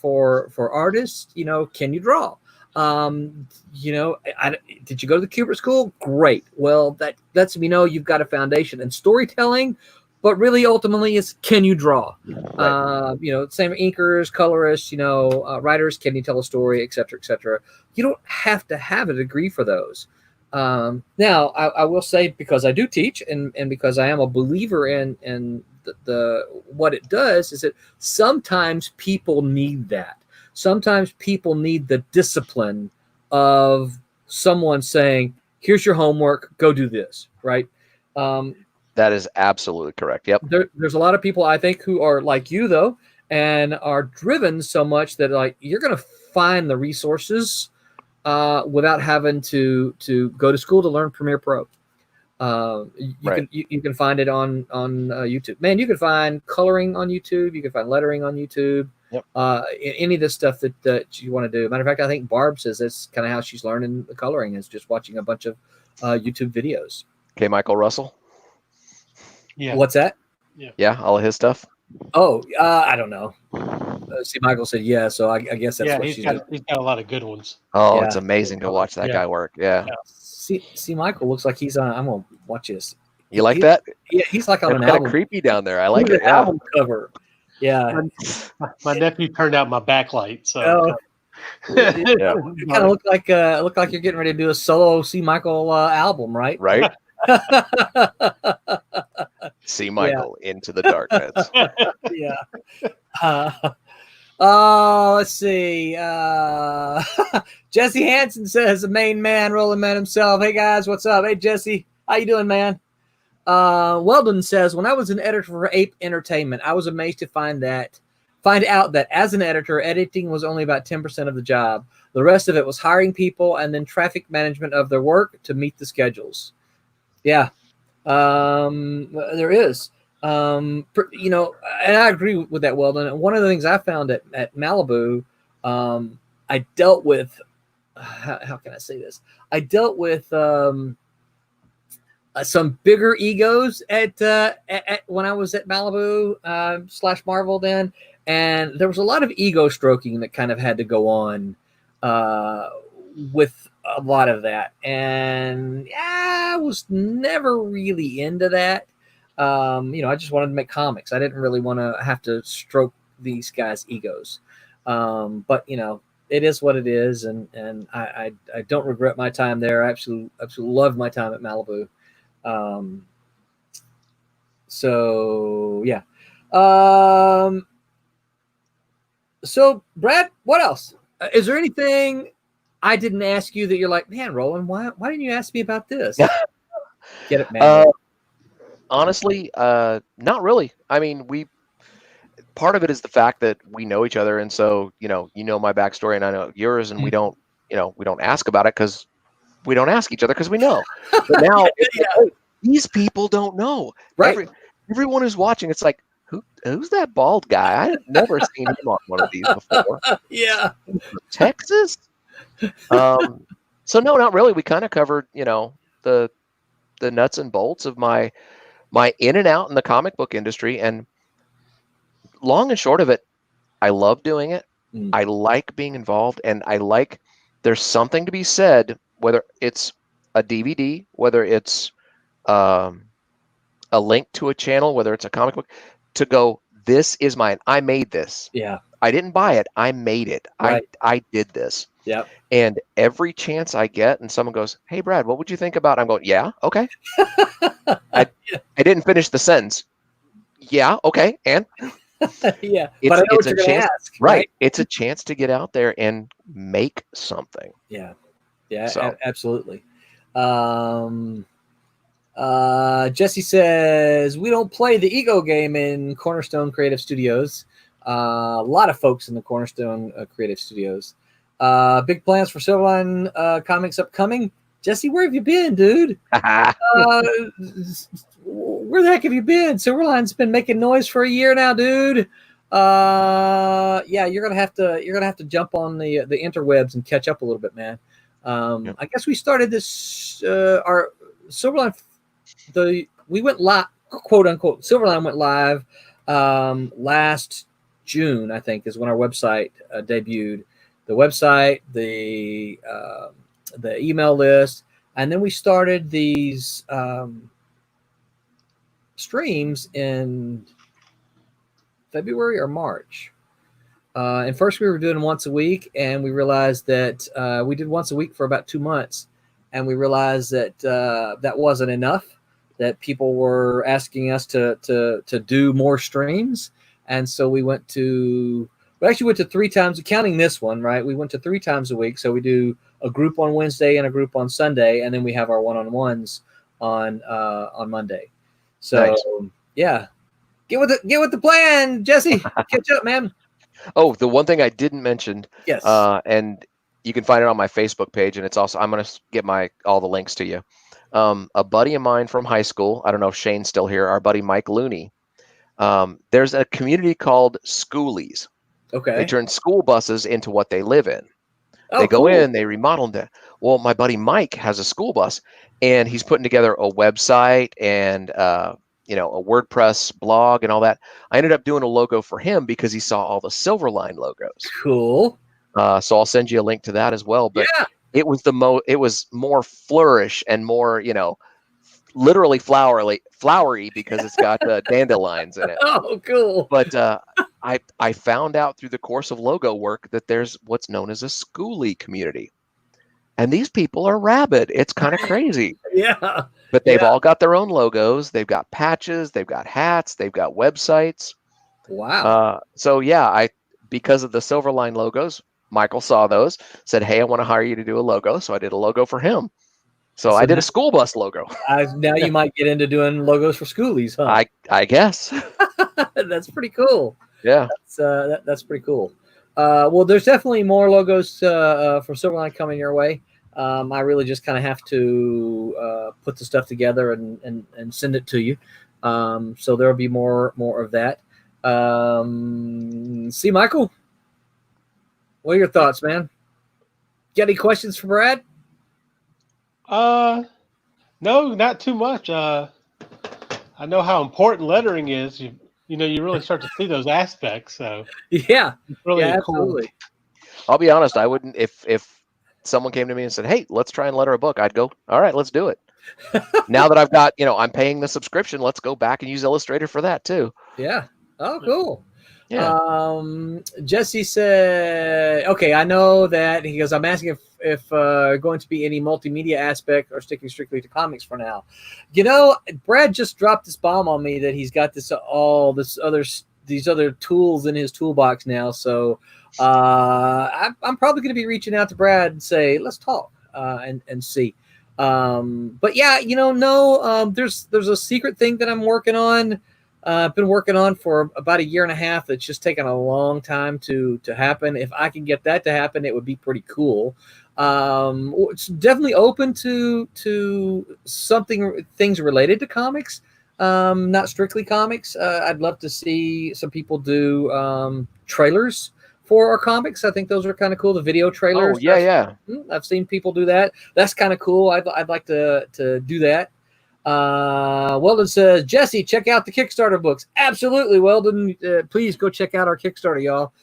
artists. Can you draw? Did you go to the Kubert School? Great. Well, that lets me know you've got a foundation in storytelling. But really, ultimately, it's can you draw? Right. Same inkers, colorists, writers. Can you tell a story, et cetera, et cetera? You don't have to have a degree for those. Now, I will say, because I do teach, and because I am a believer in the what it does, is that sometimes people need that. Sometimes people need the discipline of someone saying, "Here's your homework. Go do this." Right. That is absolutely correct. Yep. There's a lot of people, I think, who are like you, though, and are driven so much that you're going to find the resources without having to go to school to learn Premiere Pro. You can find it on YouTube. Man, you can find coloring on YouTube. You can find lettering on YouTube. Yep. Any of this stuff that you want to do. Matter of fact, I think Barb says that's kind of how she's learning the coloring, is just watching a bunch of YouTube videos. Okay, Michael Russell. Yeah. What's that? Yeah, all of his stuff. Oh, I don't know. See, Michael said yeah, so I guess that's what he's got a lot of good ones. Oh, yeah. It's amazing to watch that guy work. Yeah. See, Michael looks like he's on. I'm gonna watch this. You like that? Yeah, he's like on it's an album. Kind of creepy down there. I like it. Yeah. Album cover. Yeah. My nephew turned out my backlight, so. Yeah. You kind of look like you're getting ready to do a solo C. Michael album, right? Right. See Michael into the darkness. Yeah. Let's see. Jesse Hansen says, the main man, Roland Mann himself. Hey guys, what's up? Hey Jesse, how you doing, man? Weldon says, when I was an editor for Ape Entertainment, I was amazed to find out that as an editor, editing was only about 10% of the job. The rest of it was hiring people and then traffic management of their work to meet the schedules. Yeah, there is. And I agree with that, Weldon. And one of the things I found at Malibu, I dealt with, how can I say this? I dealt with some bigger egos at when I was at Malibu / Marvel then, and there was a lot of ego stroking that kind of had to go on with a lot of that, and I was never really into that. I just wanted to make comics. I didn't really want to have to stroke these guys' egos. But it is what it is, and I don't regret my time there. I absolutely loved my time at Malibu. So yeah. So Brad, what else? Is there anything I didn't ask you that you're like, man, Roland, why didn't you ask me about this? Get it, man. Honestly, not really. I mean, part of it is the fact that we know each other, and so you know my backstory, and I know yours, and we don't ask about it because we don't ask each other because we know. But now these people don't know. Right. Everyone who's watching, it's like, who's that bald guy? I've never seen him on one of these before. Yeah. Texas. So no, not really. We kind of covered, the nuts and bolts of my in and out in the comic book industry, and long and short of it, I love doing it. I like being involved, and there's something to be said, whether it's a DVD, whether it's a link to a channel, whether it's a comic book, to go, this is mine. I made this. Yeah. I didn't buy it. I made it. Right. I did this. Yeah. And every chance I get and someone goes, hey, Brad, what would you think about? I'm going, yeah, okay. I didn't finish the sentence. Yeah, okay. And Yeah, but I know what you're going to ask, right? It's a chance to get out there and make something. Yeah, So. Absolutely. Jesse says we don't play the ego game in Cornerstone Creative Studios. A lot of folks in the Cornerstone Creative Studios. Big plans for Silverline Comics upcoming. Jesse, where have you been, dude? Where the heck have you been? Silverline's been making noise for a year now, dude. Yeah, you're gonna have to jump on the interwebs and catch up a little bit, man. I guess we started this our Silverline. We went live, quote unquote. Silverline went live last June, I think, is when our website debuted. The website, the email list, and then we started these streams in February or March. And first we were doing once a week, and we realized that we did once a week for about 2 months, and we realized that that wasn't enough, that people were asking us to do more streams. And so we actually went to 3 times, counting this one, right? We went to 3 times a week. So we do a group on Wednesday and a group on Sunday, and then we have our one-on-ones on Monday. So nice. Yeah, get with the plan, Jesse. Catch up, man. Oh, the one thing I didn't mention, yes, and you can find it on my Facebook page, and it's also, I'm going to get all the links to you. A buddy of mine from high school, I don't know if Shane's still here, our buddy Mike Looney. There's a community called Schoolies. Okay. They turn school buses into what they live in. Oh, they go in, they remodel them. Well, my buddy Mike has a school bus, and he's putting together a website and a WordPress blog and all that. I ended up doing a logo for him because he saw all the Silverline logos. Cool. So I'll send you a link to that as well. But yeah, it was more flourish and more, literally flowery because it's got dandelions in it. Oh, cool. But I found out through the course of logo work that there's what's known as a schoolie community. And these people are rabid. It's kind of crazy. Yeah. But they've all got their own logos. They've got patches. They've got hats. They've got websites. Wow. So yeah, because of the Silverline logos, Michael saw those, said, "Hey, I want to hire you to do a logo." So I did a logo for him. So I did a school bus logo. Now you might get into doing logos for schoolies, huh? I guess. That's pretty cool. Yeah. That's pretty cool. Well, there's definitely more logos for Silverline coming your way. I really just kind of have to put the stuff together and send it to you. So there'll be more of that. See, Michael, what are your thoughts, man? Got any questions for Brad? No, not too much. I know how important lettering is. You really start to see those aspects. So yeah, it's really cool. Absolutely. I'll be honest. I wouldn't if someone came to me and said, "Hey, let's try and letter a book," I'd go, "All right, let's do it." Now that I've got, I'm paying the subscription, let's go back and use Illustrator for that too. Yeah. Oh, cool. Yeah. Jesse said, okay, I know that. He goes, I'm asking if going to be any multimedia aspect or sticking strictly to comics for now. Brad just dropped this bomb on me that he's got these other tools in his toolbox now. So I'm probably going to be reaching out to Brad and say, let's talk and see. But yeah, there's a secret thing that I'm working on. I've been working on for about 1.5 years. That's just taken a long time to happen. If I can get that to happen, it would be pretty cool. It's definitely open to things related to comics, not strictly comics. I'd love to see some people do trailers for our comics. I think those are kind of cool. The video trailers. Oh, yeah. I've seen people do that. That's kind of cool. I'd like to do that. Weldon says, Jesse, check out the Kickstarter books. Absolutely, Weldon. Please go check out our Kickstarter, y'all.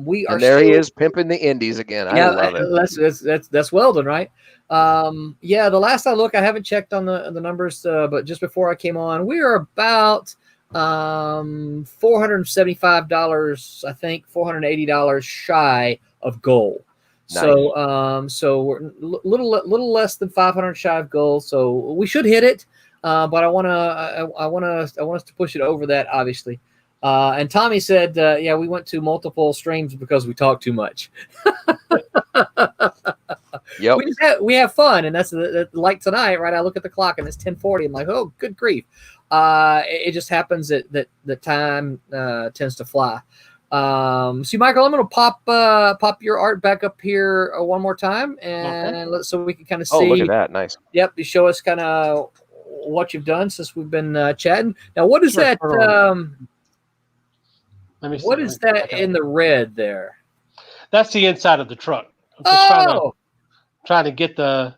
We are. And there he is pimping the indies again. I love it. That's Weldon, right? Yeah. The last I look, I haven't checked on the numbers, but just before I came on, we are about $475, I think, $480 shy of goal. Nice. So we're little less than 500 shy of goal. So we should hit it, but I want us to push it over that, obviously. And Tommy said, yeah, we went to multiple streams because we talked too much. Yep. We have fun, and that's like tonight, right? I look at the clock and it's 10:40. I'm like, oh, good grief! It just happens that the time tends to fly. So, Michael, I'm going to pop your art back up here one more time, and so we can kind of see. Oh, look at that! Nice. Yep, you show us kind of what you've done since we've been chatting. Now, what is that? Let me see. What is that in the red there? That's the inside of the truck. I'm just trying to get the,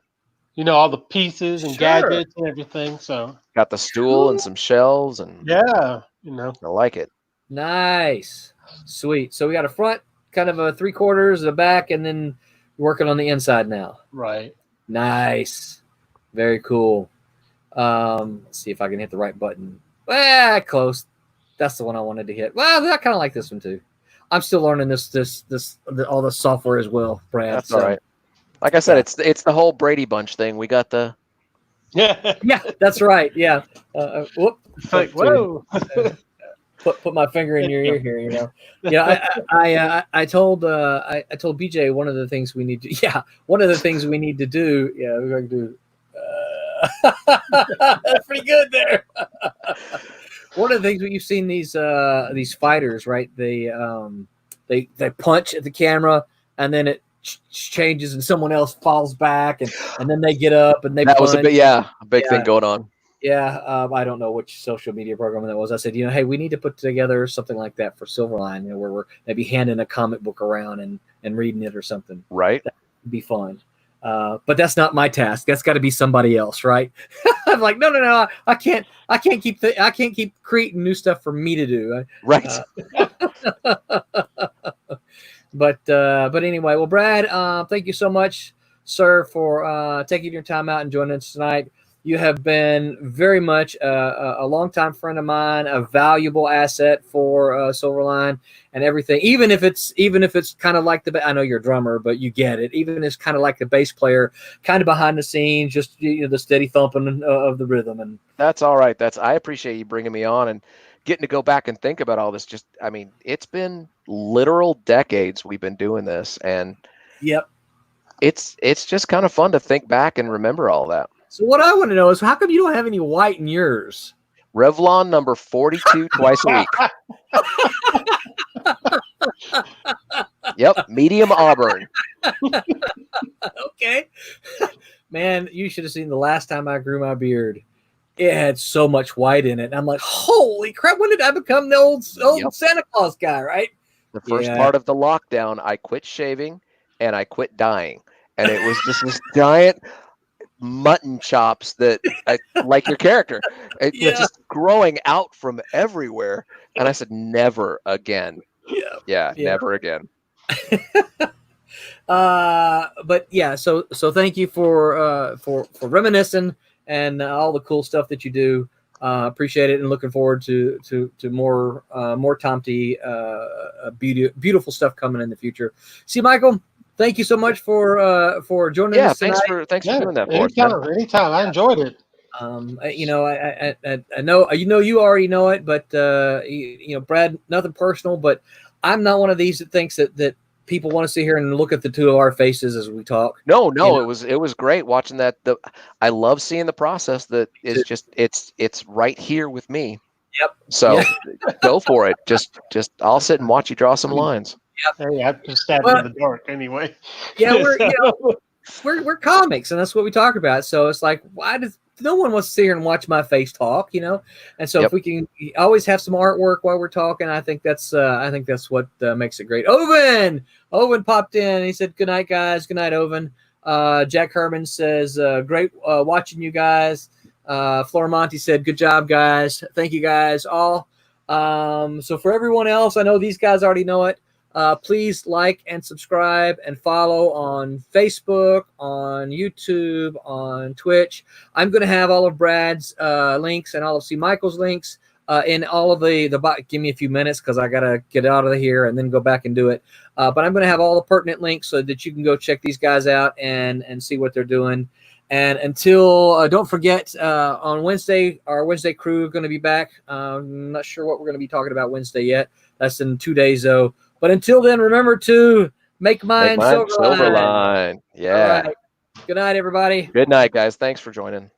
all the pieces and gadgets and everything. So got the stool and some shelves and yeah, I like it. Nice, sweet. So we got a front, kind of a 3/4, a back, and then working on the inside now. Right. Nice, very cool. Let's see if I can hit the right button. Close. That's the one I wanted to hit. Well, I kind of like this one too. I'm still learning all the software as well, Brad. That's all right. Like I said, it's the whole Brady Bunch thing. We got the yeah, that's right. Yeah. Whoop. Like, whoa. Put my finger in your ear here. I told BJ one of the things we need to. Yeah, one of the things we need to do. Yeah, we're going to do. That's pretty good there. One of the things you've seen these fighters, right? They punch at the camera and then it changes and someone else falls back and then they get up and they. That was a big thing going on. Yeah, I don't know which social media program that was. I said, hey, we need to put together something like that for Silverline, where we're maybe handing a comic book around and reading it or something. Right. That would be fun. But that's not my task. That's got to be somebody else, right? I'm like, no, I can't keep creating new stuff for me to do. Right. But anyway, well, Brad, thank you so much, sir, for taking your time out and joining us tonight. You have been very much a longtime friend of mine, a valuable asset for Silverline and everything. Even if it's kind of like I know you're a drummer, but you get it. Even if it's kind of like the bass player, kind of behind the scenes, just the steady thumping of the rhythm. And that's all right. I appreciate you bringing me on and getting to go back and think about all this. It's been literal decades we've been doing this, and yep, it's just kind of fun to think back and remember all that. So what I want to know is, how come you don't have any white in yours? Revlon number 42 twice a week. Yep, medium auburn. Okay. Man, you should have seen the last time I grew my beard. It had so much white in it. And I'm like, holy crap, when did I become the old Santa Claus guy, right? The first part of the lockdown, I quit shaving and I quit dyeing. And it was just this giant mutton chops that like your character. It was just growing out from everywhere. And I said, never again. Yeah. Never again. But yeah, so thank you for reminiscing and all the cool stuff that you do. Appreciate it, and looking forward to more Thomte beautiful stuff coming in the future. See, Michael, thank you so much for joining us tonight. Thanks for doing that for us. Anytime. I enjoyed it. I know you already know it, but Brad, nothing personal, but I'm not one of these that thinks that people want to sit here and look at the two of our faces as we talk. No, it was great watching that. I love seeing the process that is just it's right here with me. Yep. So go for it. Just I'll sit and watch you draw some lines. Yep. Hey, I'm just stabbing in the dark anyway. Yeah, we're comics, and that's what we talk about. So it's like, why does no one wants to sit here and watch my face talk, And so if we can always have some artwork while we're talking, I think that's what makes it great. Owen popped in. He said, "Good night, guys. Good night, Owen." Jack Herman says, "Great watching you guys." Floramonte said, "Good job, guys. Thank you, guys, all." So for everyone else, I know these guys already know it. Please like and subscribe and follow on Facebook, on YouTube, on Twitch. I'm going to have all of Brad's links and all of C. Michael's links in all of the give me a few minutes because I got to get out of here and then go back and do it. But I'm going to have all the pertinent links so that you can go check these guys out and see what they're doing. And until, don't forget, on Wednesday, our Wednesday crew is going to be back. I'm not sure what we're going to be talking about Wednesday yet. That's in 2 days, though. But until then, remember to make mine Silverline. Silverline. Yeah. All right. Good night, everybody. Good night, guys. Thanks for joining.